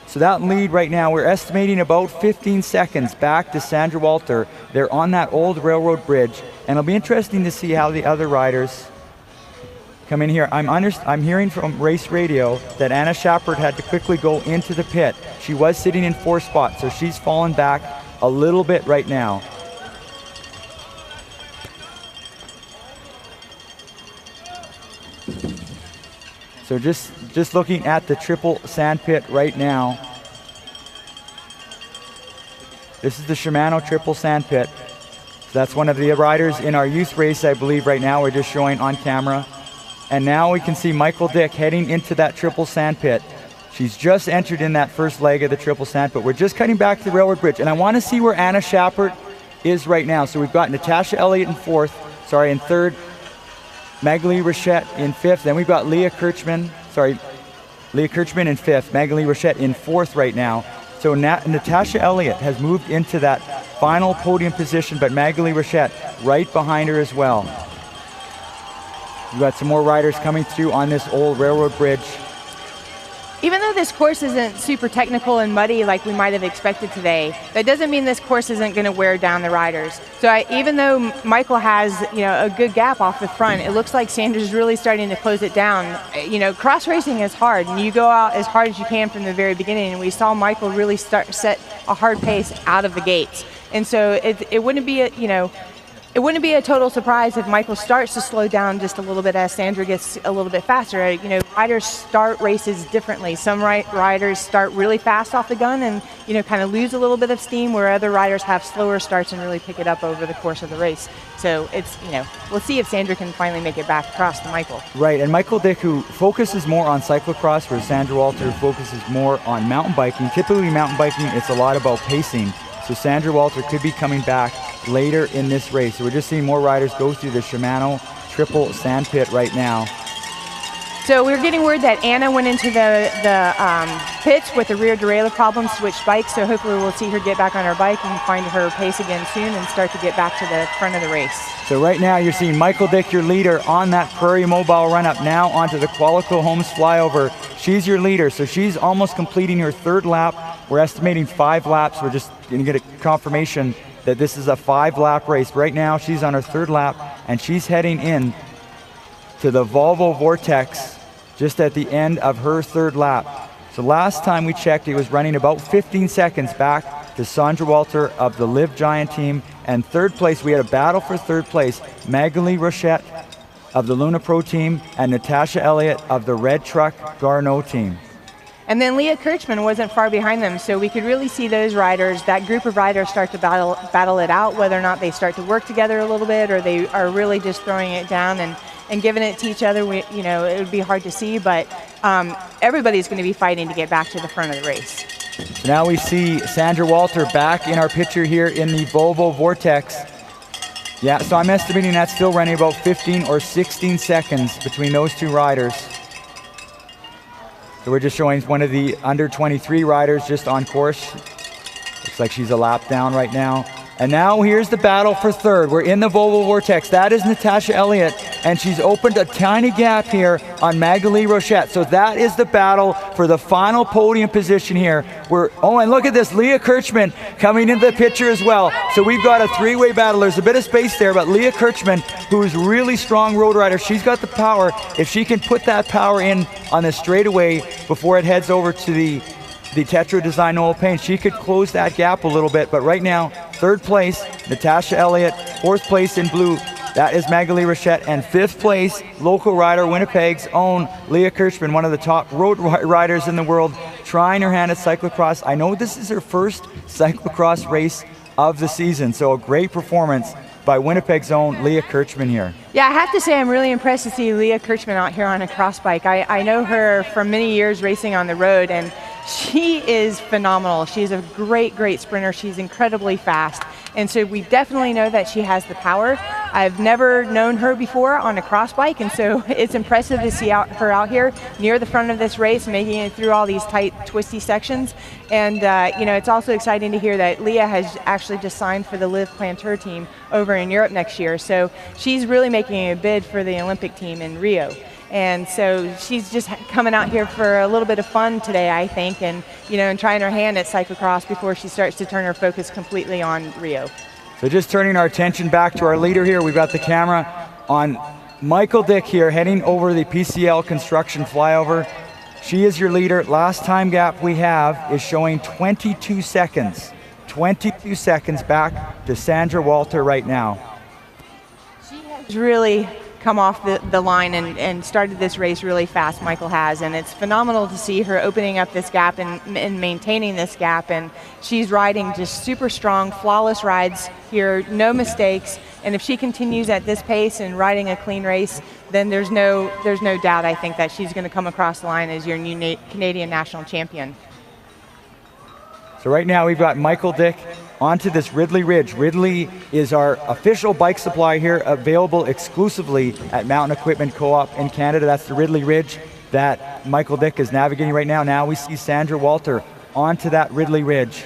So that lead right now, we're estimating about 15 seconds back to Sandra Walter. They're on that old railroad bridge, and it'll be interesting to see how the other riders come in here. I'm hearing from race radio that Anna Schappert had to quickly go into the pit. She was sitting in 4th spot, so she's fallen back a little bit right now. So just looking at the triple sand pit right now. This is the Shimano triple sand pit. So that's one of the riders in our youth race, I believe, right now. We're just showing on camera. And now we can see Michael Dick heading into that triple sand pit. She's just entered in that first leg of the triple sand pit. We're just cutting back to the railroad bridge. And I want to see where Anna Schappert is right now. So we've got Natasha Elliott in 3rd. Magali Rochette in 5th. Then we've got Leah Kirchman in 5th. Magali Rochette in 4th right now. So Natasha Elliott has moved into that final podium position, but Magali Rochette right behind her as well. We've got some more riders coming through on this old railroad bridge. Even though this course isn't super technical and muddy like we might have expected today, that doesn't mean this course isn't going to wear down the riders. So even though Michael has, a good gap off the front, it looks like Sandra's really starting to close it down. Cross racing is hard, and you go out as hard as you can from the very beginning. And we saw Michael really set a hard pace out of the gates. And so it wouldn't be it wouldn't be a total surprise if Michael starts to slow down just a little bit as Sandra gets a little bit faster. Riders start races differently. Some riders start really fast off the gun and, kind of lose a little bit of steam, where other riders have slower starts and really pick it up over the course of the race. So it's, we'll see if Sandra can finally make it back across to Michael. Right, and Michael Dick, who focuses more on cyclocross, where Sandra Walter focuses more on mountain biking. Typically mountain biking, it's a lot about pacing. So Sandra Walter could be coming back later in this race. So we're just seeing more riders go through the Shimano triple sand pit right now. So we're getting word that Anna went into the pits with a rear derailleur problem, switched bikes. So hopefully we'll see her get back on her bike and find her pace again soon and start to get back to the front of the race. So right now you're seeing Michael Dick, your leader, on that Prairie Mobile run up now onto the Qualico Homes flyover. She's your leader, so she's almost completing her 3rd lap. We're estimating 5 laps. We're just going to get a confirmation that this is a 5-lap race. Right now she's on her 3rd lap, and she's heading in to the Volvo Vortex just at the end of her 3rd lap. So last time we checked, it was running about 15 seconds back to Sandra Walter of the Live Giant team. And 3rd place, we had a battle for 3rd place. Magali Rochette of the Luna Pro team and Natasha Elliott of the Red Truck Garneau team. And then Leah Kirchman wasn't far behind them, so we could really see those riders, that group of riders, start to battle it out, whether or not they start to work together a little bit or they are really just throwing it down and giving it to each other. It would be hard to see, but everybody's going to be fighting to get back to the front of the race. So now we see Sandra Walter back in our picture here in the Volvo Vortex. Yeah, so I'm estimating that's still running about 15 or 16 seconds between those two riders. So we're just showing one of the under 23 riders just on course. Looks like she's a lap down right now. And now here's the battle for 3rd. We're in the Volvo Vortex. That is Natasha Elliott, and she's opened a tiny gap here on Magali Rochette. So that is the battle for the final podium position here. And look at this, Leah Kirchman coming into the picture as well. So we've got a 3-way battle. There's a bit of space there, but Leah Kirchman, who's really strong road rider, she's got the power. If she can put that power in on the straightaway before it heads over to the Tetra Design Oil Paint, she could close that gap a little bit. But right now, 3rd place, Natasha Elliott. 4th place in blue, that is Magali Rochette. And 5th place, local rider, Winnipeg's own Leah Kirchman, one of the top road riders in the world, trying her hand at cyclocross. I know this is her first cyclocross race of the season. So a great performance by Winnipeg's own Leah Kirchman here. Yeah, I have to say I'm really impressed to see Leah Kirchman out here on a cross bike. I know her from many years racing on the road, and she is phenomenal. She's a great, great sprinter. She's incredibly fast. And so we definitely know that she has the power. I've never known her before on a cross bike, and so it's impressive to see her out here near the front of this race, making it through all these tight, twisty sections. And it's also exciting to hear that Leah has actually just signed for the Liv Planteur team over in Europe next year. So she's really making a bid for the Olympic team in Rio. And so she's just coming out here for a little bit of fun today, I think, and trying her hand at cyclocross before she starts to turn her focus completely on Rio. So just turning our attention back to our leader here, we've got the camera on Michael Dick here heading over the PCL construction flyover. She is your leader. Last time gap we have is showing 22 seconds. 22 seconds back to Sandra Walter right now. She has really come off the line and started this race really fast, Michael has, and it's phenomenal to see her opening up this gap and maintaining this gap, and she's riding just super strong, flawless rides here, no mistakes, and if she continues at this pace and riding a clean race, then there's no doubt, I think, that she's going to come across the line as your new Canadian national champion. So right now we've got Michael Dick onto this Ridley Ridge. Ridley is our official bike supply here, available exclusively at Mountain Equipment Co-op in Canada. That's the Ridley Ridge that Michael Dick is navigating right now. Now we see Sandra Walter onto that Ridley Ridge.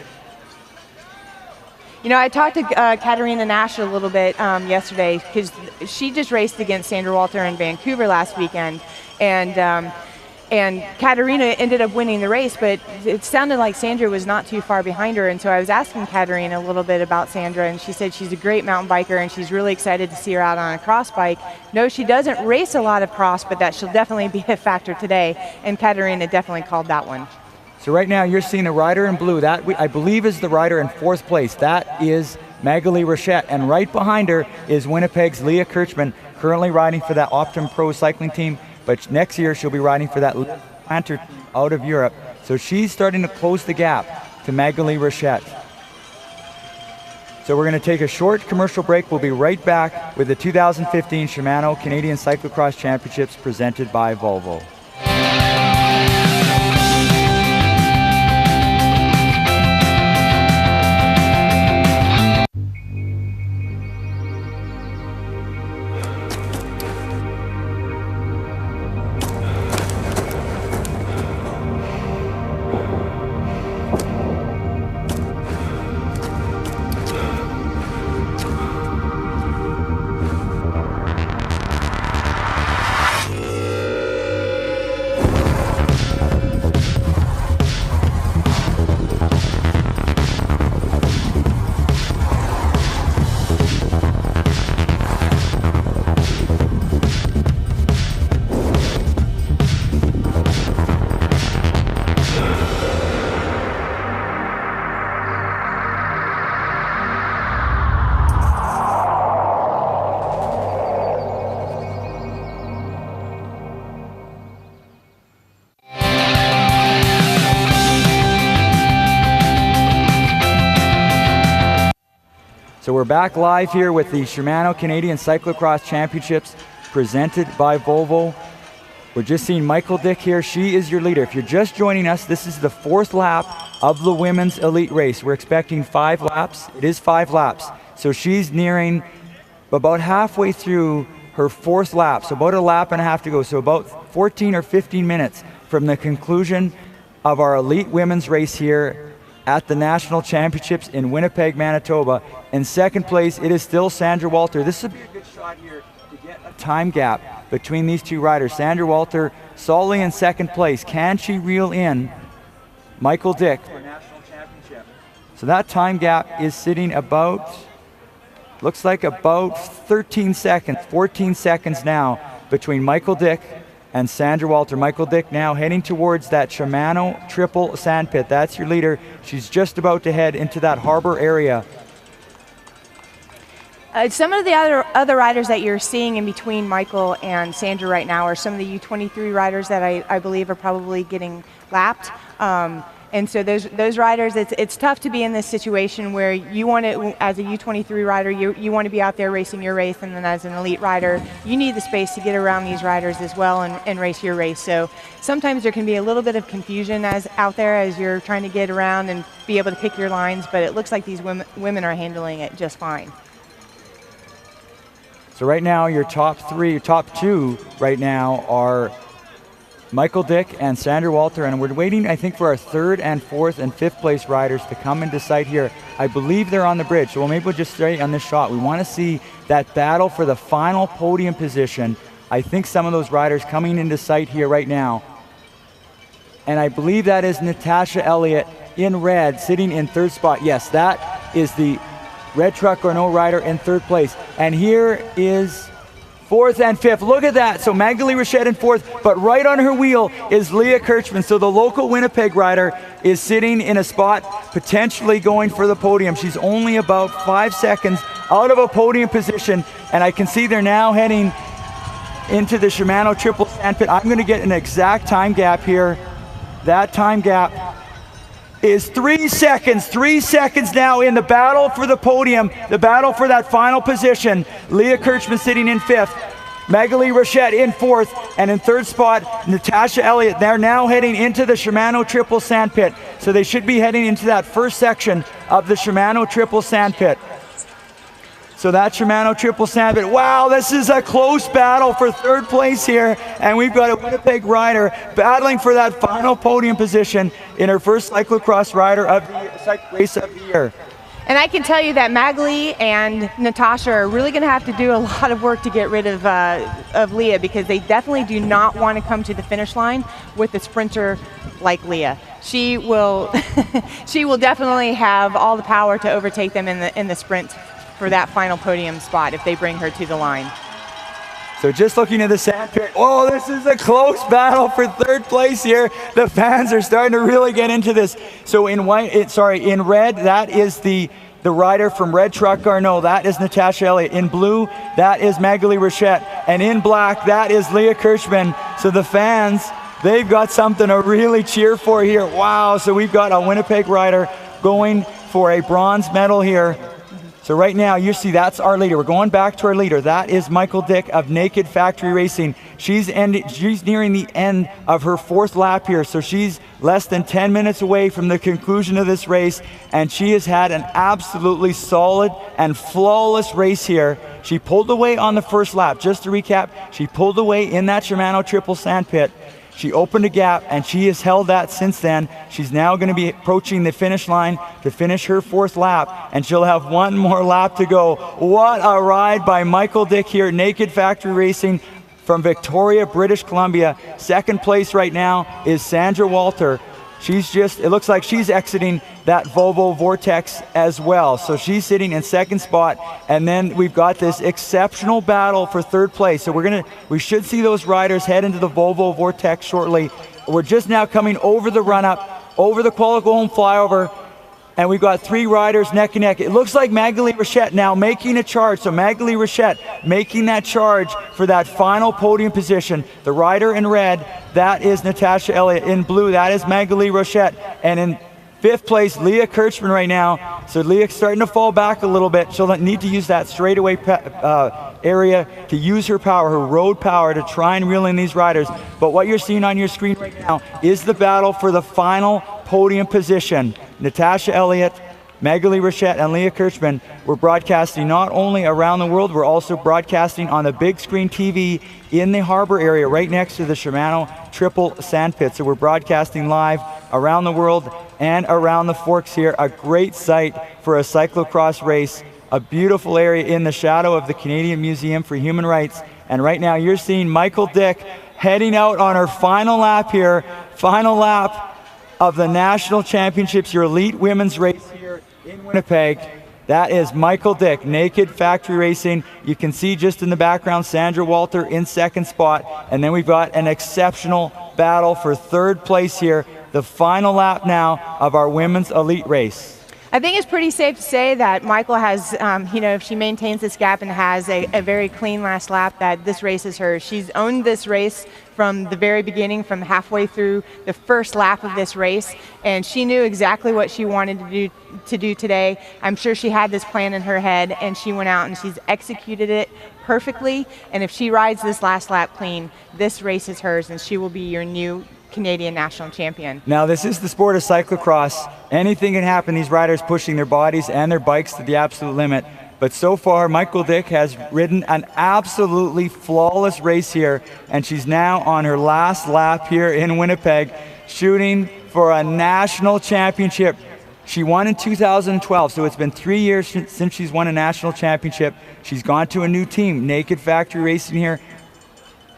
I talked to Katarina Nash a little bit yesterday because she just raced against Sandra Walter in Vancouver last weekend, and Katarina ended up winning the race, but it sounded like Sandra was not too far behind her, and so I was asking Katarina a little bit about Sandra, and she said she's a great mountain biker, and she's really excited to see her out on a cross bike. No, she doesn't race a lot of cross, but that she'll definitely be a factor today, and Katarina definitely called that one. So right now you're seeing a rider in blue. That, I believe, is the rider in 4th place. That is Magali Rochette, and right behind her is Winnipeg's Leah Kirchman, currently riding for that Optum Pro cycling team. But next year she'll be riding for that Planter team out of Europe. So she's starting to close the gap to Magali Rochette. So we're going to take a short commercial break. We'll be right back with the 2015 Shimano Canadian Cyclocross Championships presented by Volvo. So we're back live here with the Shimano Canadian Cyclocross Championships presented by Volvo. We're just seeing Michael Dick here. She is your leader. If you're just joining us, this is the 4th lap of the women's elite race. We're expecting 5 laps. It is 5 laps. So she's nearing about halfway through her 4th lap. So about a lap and a half to go. So about 14 or 15 minutes from the conclusion of our elite women's race here at the National Championships in Winnipeg, Manitoba. In 2nd place, it is still Sandra Walter. This would be a good shot here to get a time gap between these two riders. Sandra Walter solidly in 2nd place. Can she reel in Michael Dick for a national championship? So that time gap is sitting about, looks like about 13 seconds, 14 seconds now between Michael Dick and Sandra Walter. Michael Dick now heading towards that Shimano triple sandpit. That's your leader. She's just about to head into that harbor area. Some of the other riders that you're seeing in between Michael and Sandra right now are some of the U23 riders that I believe are probably getting lapped. And so those riders, it's tough to be in this situation where you want to, as a U23 rider, you want to be out there racing your race, and then as an elite rider, you need the space to get around these riders as well and race your race. So sometimes there can be a little bit of confusion out there as you're trying to get around and be able to pick your lines, but it looks like these women are handling it just fine. So right now, your top two right now are Michael Dick and Sandra Walter, and we're waiting, I think, for our third and fourth and fifth place riders to come into sight here. I believe they're on the bridge, so maybe we'll just stay on this shot. We want to see that battle for the final podium position. I think some of those riders coming into sight here right now. And I believe that is Natasha Elliott in red, sitting in third spot. Yes, that is the red truck or no rider in third place. And here is fourth and fifth. Look at that. So Magdalene Rochette in fourth, but right on her wheel is Leah Kirchman. So the local Winnipeg rider is sitting in a spot potentially going for the podium. She's only about 5 seconds out of a podium position, and I can see they're now heading into the Shimano Triple Sandpit. I'm going to get an exact time gap here. That time gap is 3 seconds. 3 seconds now in the battle for the podium, the battle for that final position. Leah Kirchman sitting in fifth, Magdalene Rochette in fourth, and in third spot, Natasha Elliott. They're now heading into the Shimano Triple Sandpit. So they should be heading into that first section of the Shimano Triple Sandpit. So that Shimano Triple Sandpit. Wow, this is a close battle for third place here. And we've got a Winnipeg rider battling for that final podium position in her first cyclocross rider of the race of the year. And I can tell you that Magali and Natasha are really going to have to do a lot of work to get rid of Leah, because they definitely do not want to come to the finish line with a sprinter like Leah. She will, she will definitely have all the power to overtake them in the sprint for that final podium spot if they bring her to the line. So just looking at the sandpit, oh, this is a close battle for third place here. The fans are starting to really get into this. So in red, that is the rider from Red Truck Garneau. That is Natasha Elliott. In blue, that is Magdalene Rochette. And in black, that is Leah Kirchman. So the fans, they've got something to really cheer for here. Wow, so we've got a Winnipeg rider going for a bronze medal here. So right now, you see that's our leader. We're going back to our leader. That is Michael Dick of Naked Factory Racing. She's nearing the end of her fourth lap here, so she's less than 10 minutes away from the conclusion of this race, and she has had an absolutely solid and flawless race here. She pulled away on the first lap. Just to recap, she pulled away in that Shimano Triple Sandpit. She opened a gap, and she has held that since then. She's now going to be approaching the finish line to finish her fourth lap, and she'll have one more lap to go. What a ride by Michael Dick here at Naked Factory Racing from Victoria, British Columbia. Second place right now is Sandra Walter. It looks like she's exiting that Volvo Vortex as well. So she's sitting in second spot, and then we've got this exceptional battle for third place. So we should see those riders head into the Volvo Vortex shortly. We're just now coming over the run-up, over the Qualico Home flyover, and we've got three riders neck and neck. It looks like Magdalene Rochette now making a charge. So Magdalene Rochette making that charge for that final podium position. The rider in red, that is Natasha Elliott. In blue, that is Magdalene Rochette. And in fifth place, Leah Kirchman right now. So Leah's starting to fall back a little bit. She'll need to use that straightaway area to use her power, her road power, to try and reel in these riders. But what you're seeing on your screen right now is the battle for the final podium position. Natasha Elliott, Magdalene Rochette, and Leah Kirchman. We're broadcasting not only around the world, we're also broadcasting on the big screen TV in the harbor area right next to the Shimano Triple Sandpit. So we're broadcasting live around the world and around the Forks here. A great site for a cyclocross race, a beautiful area in the shadow of the Canadian Museum for Human Rights. And right now you're seeing Michael Dick heading out on her final lap here, final lap of the National Championships, your elite women's race here in Winnipeg. That is Michael Dick, Naked Factory Racing. You can see just in the background Sandra Walter in second spot. And then we've got an exceptional battle for third place here. The final lap now of our women's elite race. I think it's pretty safe to say that Michael has, if she maintains this gap and has a very clean last lap, that this race is hers. She's owned this race from the very beginning, from halfway through the first lap of this race, and she knew exactly what she wanted to do today. I'm sure she had this plan in her head, and she went out and she's executed it perfectly, and if she rides this last lap clean, this race is hers, and she will be your new Canadian national champion. Now, this is the sport of cyclocross. Anything can happen. These riders pushing their bodies and their bikes to the absolute limit. But so far, Michael Dick has ridden an absolutely flawless race here, and she's now on her last lap here in Winnipeg, shooting for a national championship. She won in 2012, so it's been 3 years since she's won a national championship. She's gone to a new team, Naked Factory Racing here.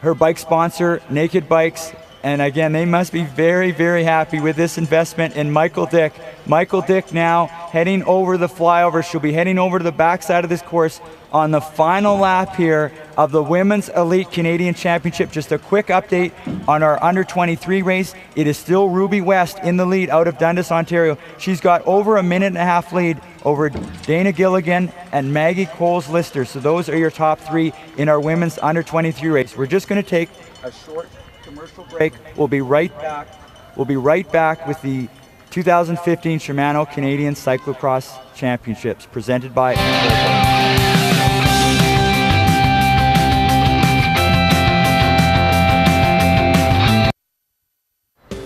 Her bike sponsor, Naked Bikes. And again, they must be very, very happy with this investment in Michael Dick. Michael Dick now heading over the flyover. She'll be heading over to the backside of this course on the final lap here of the Women's Elite Canadian Championship. Just a quick update on our under-23 race. It is still Ruby West in the lead out of Dundas, Ontario. She's got over a minute and a half lead over Dana Gilligan and Maggie Coles-Lister. So those are your top three in our women's under-23 race. We're just going to take a short commercial break. We'll be right back. We'll be right back with the 2015 Shimano Canadian Cyclocross Championships presented by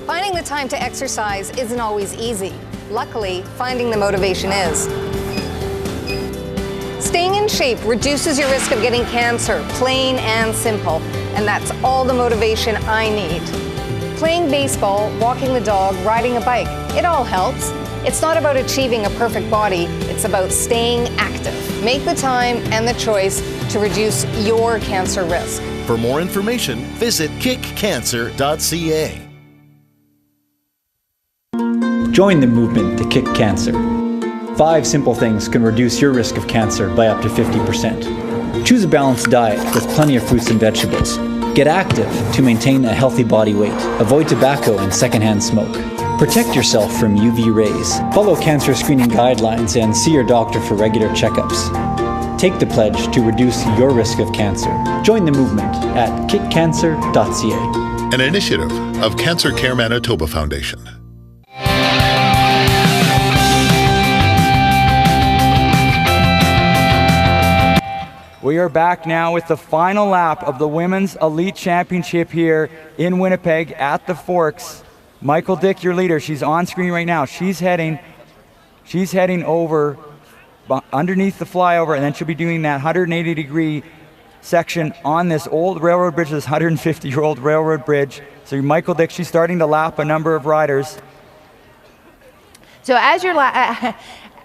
Finding the time to exercise isn't always easy. Luckily, finding the motivation is. Staying in shape reduces your risk of getting cancer, plain and simple. And that's all the motivation I need. Playing baseball, walking the dog, riding a bike, it all helps. It's not about achieving a perfect body, it's about staying active. Make the time and the choice to reduce your cancer risk. For more information, visit kickcancer.ca. Join the movement to kick cancer. 5 simple things can reduce your risk of cancer by up to 50%. Choose a balanced diet with plenty of fruits and vegetables. Get active to maintain a healthy body weight. Avoid tobacco and secondhand smoke. Protect yourself from UV rays. Follow cancer screening guidelines and see your doctor for regular checkups. Take the pledge to reduce your risk of cancer. Join the movement at kickcancer.ca. An initiative of Cancer Care Manitoba Foundation. We are back now with the final lap of the Women's Elite Championship here in Winnipeg at the Forks. Michael Dick, your leader, she's on screen right now. She's heading over underneath the flyover, and then she'll be doing that 180-degree section on this old railroad bridge, this 150-year-old railroad bridge. So Michael Dick, she's starting to lap a number of riders. So as you're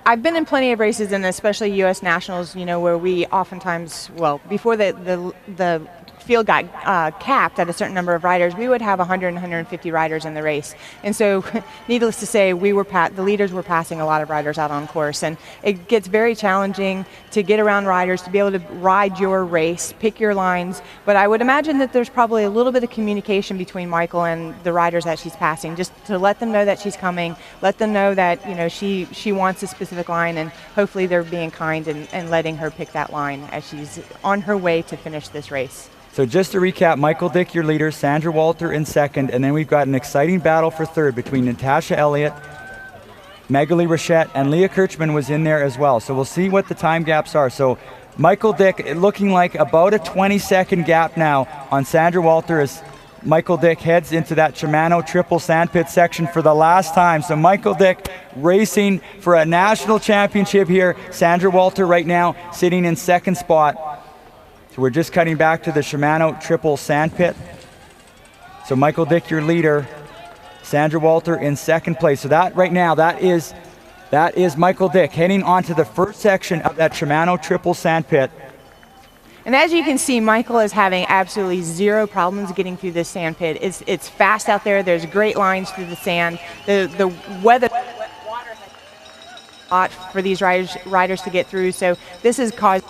I've been in plenty of races, and especially U.S. Nationals, where we oftentimes, before the field got capped at a certain number of riders, we would have 100, 150 riders in the race. And so, needless to say, the leaders were passing a lot of riders out on course. And it gets very challenging to get around riders, to be able to ride your race, pick your lines. But I would imagine that there's probably a little bit of communication between Michael and the riders that she's passing, just to let them know that she's coming, let them know that she wants a specific line, and hopefully they're being kind and letting her pick that line as she's on her way to finish this race. So just to recap, Michael Dick, your leader, Sandra Walter in second, and then we've got an exciting battle for third between Natasha Elliott, Magali Rochette, and Leah Kirchman was in there as well. So we'll see what the time gaps are. So Michael Dick, looking like about a 20-second gap now on Sandra Walter as Michael Dick heads into that Shimano triple sandpit section for the last time. So Michael Dick racing for a national championship here. Sandra Walter right now sitting in second spot. So we're just cutting back to the Shimano triple sandpit. So Michael Dick, your leader, Sandra Walter in second place. So that right now, that is Michael Dick heading onto the first section of that Shimano triple sandpit. And as you can see, Michael is having absolutely zero problems getting through this sandpit. It's fast out there. There's great lines through the sand. The weather for these riders to get through. So this has caused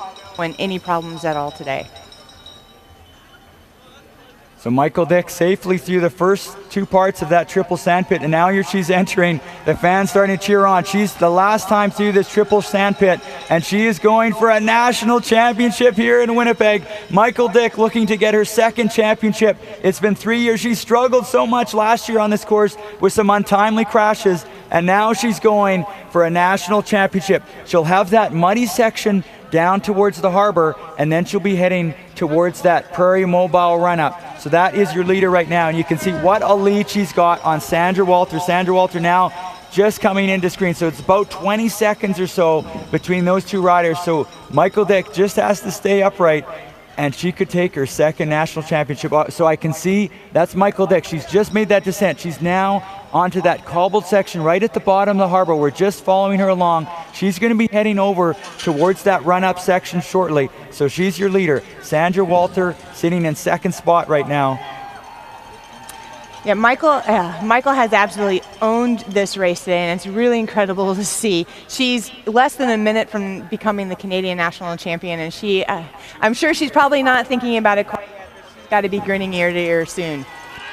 any problems at all today. So Michael Dick safely through the first two parts of that triple sandpit, and now here she's entering. The fans starting to cheer on. She's the last time through this triple sandpit, and she is going for a national championship here in Winnipeg. Michael Dick looking to get her second championship. It's been 3 years. She struggled so much last year on this course with some untimely crashes, and now she's going for a national championship. She'll have that muddy section down towards the harbor, and then she'll be heading towards that Prairie Mobile run-up. So that is your leader right now, and you can see what a lead she's got on Sandra Walter. Sandra Walter now just coming into screen, so it's about 20 seconds or so between those two riders. So Michael Dick just has to stay upright, and she could take her second national championship. So I can see that's Michael Dick. She's just made that descent. She's now onto that cobbled section right at the bottom of the harbor. We're just following her along. She's going to be heading over towards that run-up section shortly. So she's your leader. Sandra Walter sitting in second spot right now. Yeah, Michael has absolutely owned this race today, and it's really incredible to see. She's less than a minute from becoming the Canadian national champion, and I'm sure she's probably not thinking about it quite yet, but she's got to be grinning ear to ear soon.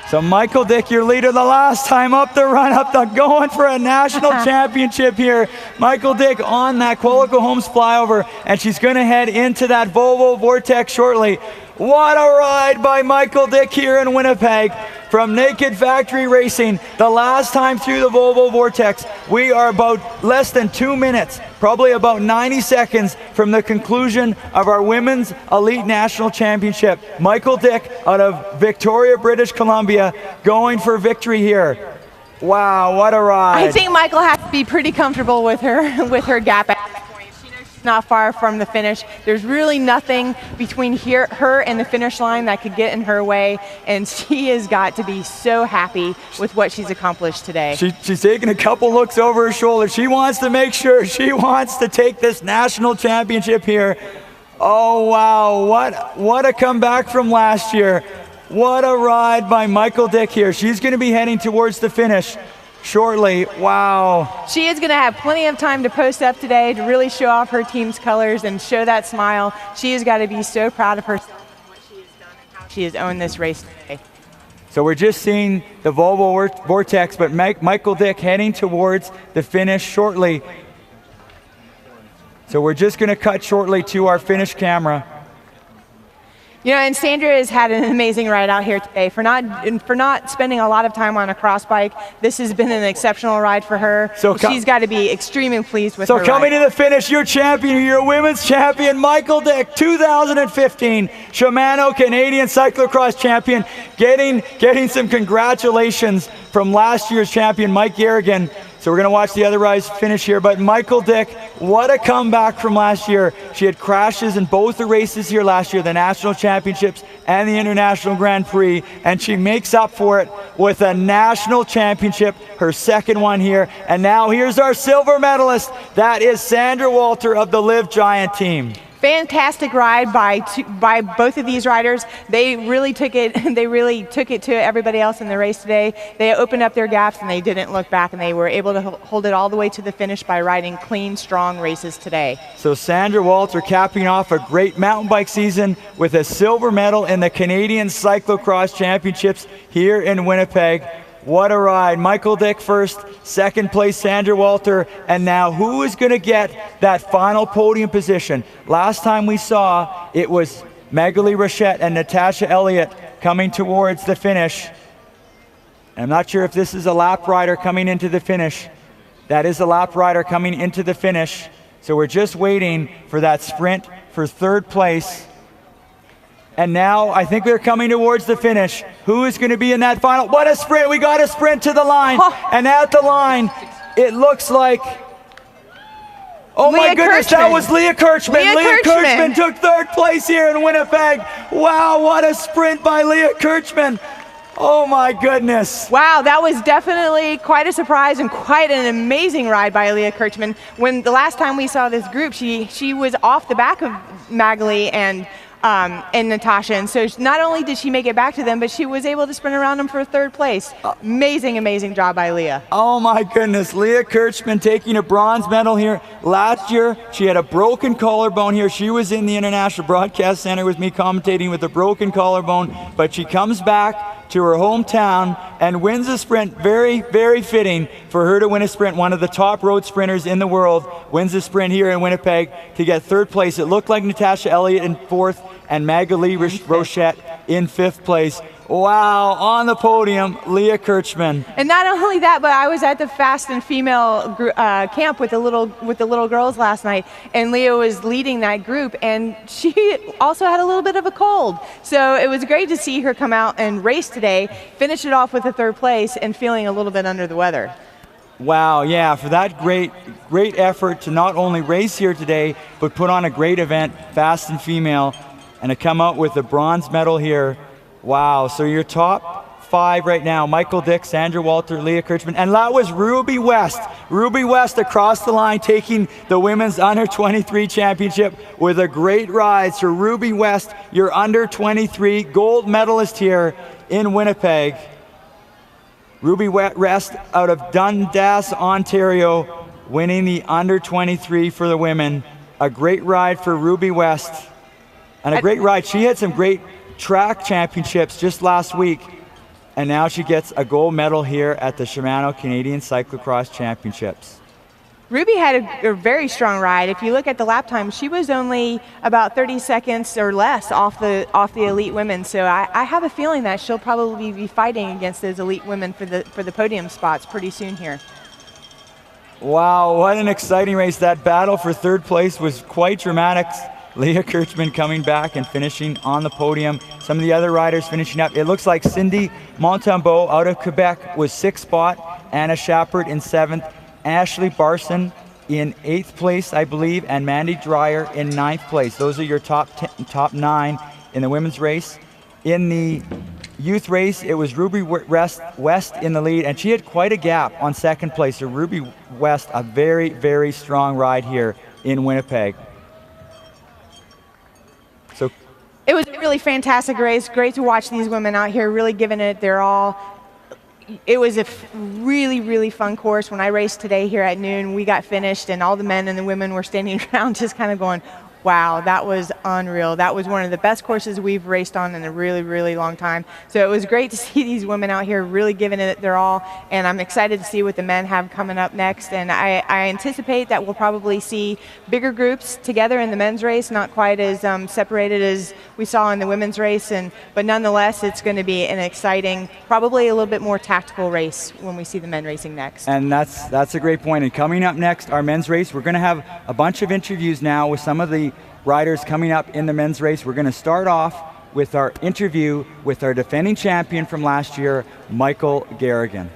So Michael Dick, your leader the last time up the run-up, going for a national championship here. Michael Dick on that Qualico Homes flyover, and she's going to head into that Volvo Vortex shortly. What a ride by Michael Dick here in Winnipeg from Naked Factory Racing. The last time through the Volvo Vortex, we are about less than 2 minutes, probably about 90 seconds from the conclusion of our Women's Elite National Championship. Michael Dick out of Victoria, British Columbia, going for victory here. Wow, what a ride. I think Michael has to be pretty comfortable with her gap at this point. She knows she's not far from the finish. There's really nothing between her and the finish line that could get in her way, and she has got to be so happy with what she's accomplished today. She's taking a couple looks over her shoulder. She wants to make sure she wants to take this national championship here. Oh, wow, what a comeback from last year. What a ride by Michael Dick here. She's going to be heading towards the finish shortly. Wow. She is going to have plenty of time to post up today to really show off her team's colors and show that smile. She has got to be so proud of herself and what she has done and how she has owned this race today. So we're just seeing the Volvo Vortex, but Michael Dick heading towards the finish shortly. So we're just going to cut shortly to our finish camera. You know, and Sandra has had an amazing ride out here today. For not spending a lot of time on a cross bike, this has been an exceptional ride for her. So she's got to be extremely pleased with her ride. So coming to the finish, your champion, your women's champion, Michael Dick, 2015 Shimano Canadian Cyclocross champion, getting some congratulations from last year's champion, Mike Garrigan. So we're going to watch the other riders finish here. But Michael Dick, what a comeback from last year. She had crashes in both the races here last year, the National Championships and the International Grand Prix, and she makes up for it with a National Championship, her second one here. And now here's our silver medalist. That is Sandra Walter of the Live Giant team. Fantastic ride by both of these riders. They really took it to everybody else in the race today. They opened up their gaps and they didn't look back, and they were able to hold it all the way to the finish by riding clean, strong races today. So Sandra Walter capping off a great mountain bike season with a silver medal in the Canadian Cyclocross Championships here in Winnipeg. What a ride. Michael Dick first, second place Sandra Walter, and now who is going to get that final podium position? Last time we saw it was Magali Rochette and Natasha Elliott coming towards the finish. And I'm not sure if this is a lap rider coming into the finish. That is a lap rider coming into the finish. So we're just waiting for that sprint for third place. And now I think they're coming towards the finish. Who is going to be in that final? What a sprint. We got a sprint to the line. And at the line, it looks like, oh my goodness, that was Leah Kirchman. Leah Kirchman took third place here in Winnipeg. Wow, what a sprint by Leah Kirchman. Oh my goodness. Wow, that was definitely quite a surprise and quite an amazing ride by Leah Kirchman. When the last time we saw this group, she was off the back of Magali, and and Natasha. And so not only did she make it back to them, but she was able to sprint around them for third place. Amazing, amazing job by Leah. Oh my goodness, Leah Kirchman taking a bronze medal here. Last year, she had a broken collarbone here. She was in the International Broadcast Center with me commentating with a broken collarbone, but she comes back to her hometown and wins a sprint. Very, very fitting for her to win a sprint. One of the top road sprinters in the world wins a sprint here in Winnipeg to get third place. It looked like Natasha Elliott in fourth and Magali Rochette in fifth place. Wow, on the podium, Leah Kirchman. And not only that, but I was at the Fast and Female camp with the little girls last night, and Leah was leading that group, and she also had a little bit of a cold. So it was great to see her come out and race today, finish it off with a third place, and feeling a little bit under the weather. Wow, yeah, for that great effort to not only race here today, but put on a great event, Fast and Female, and to come out with a bronze medal here. Wow, so your top five right now, Michael Dick, Sandra Walter, Leah Kirchman, and that was Ruby West. Ruby West across the line taking the women's under 23 championship with a great ride. So Ruby West, your under 23 gold medalist here in Winnipeg. Ruby West out of Dundas, Ontario, winning the under 23 for the women. A great ride for Ruby West. And a great ride. She had some great track championships just last week, and now she gets a gold medal here at the Shimano Canadian Cyclocross Championships. Ruby had a very strong ride. If you look at the lap time, she was only about 30 seconds or less off the elite women. So I have a feeling that she'll probably be fighting against those elite women for the podium spots pretty soon here. Wow, what an exciting race. That battle for third place was quite dramatic. Leah Kirchman coming back and finishing on the podium. Some of the other riders finishing up. It looks like Cindy Montembeau out of Quebec was sixth spot, Anna Shepard in seventh, Ashley Barson in eighth place, I believe, and Mandy Dreyer in ninth place. Those are your top 9 in the women's race. In the youth race, it was Ruby West in the lead, and she had quite a gap on second place. So Ruby West, a very, very strong ride here in Winnipeg. So it was a really fantastic race. Great to watch these women out here really giving it their all. It was a really, really fun course. When I raced today here at noon, we got finished, and all the men and the women were standing around just kind of going, wow, that was unreal. That was one of the best courses we've raced on in a really, really long time. So it was great to see these women out here really giving it their all, and I'm excited to see what the men have coming up next. And I anticipate that we'll probably see bigger groups together in the men's race, not quite as separated as we saw in the women's race, but nonetheless, it's going to be an exciting, probably a little bit more tactical race when we see the men racing next. And that's a great point. And coming up next, our men's race, we're going to have a bunch of interviews now with some of the riders coming up in the men's race. We're going to start off with our interview with our defending champion from last year, Michael Garrigan.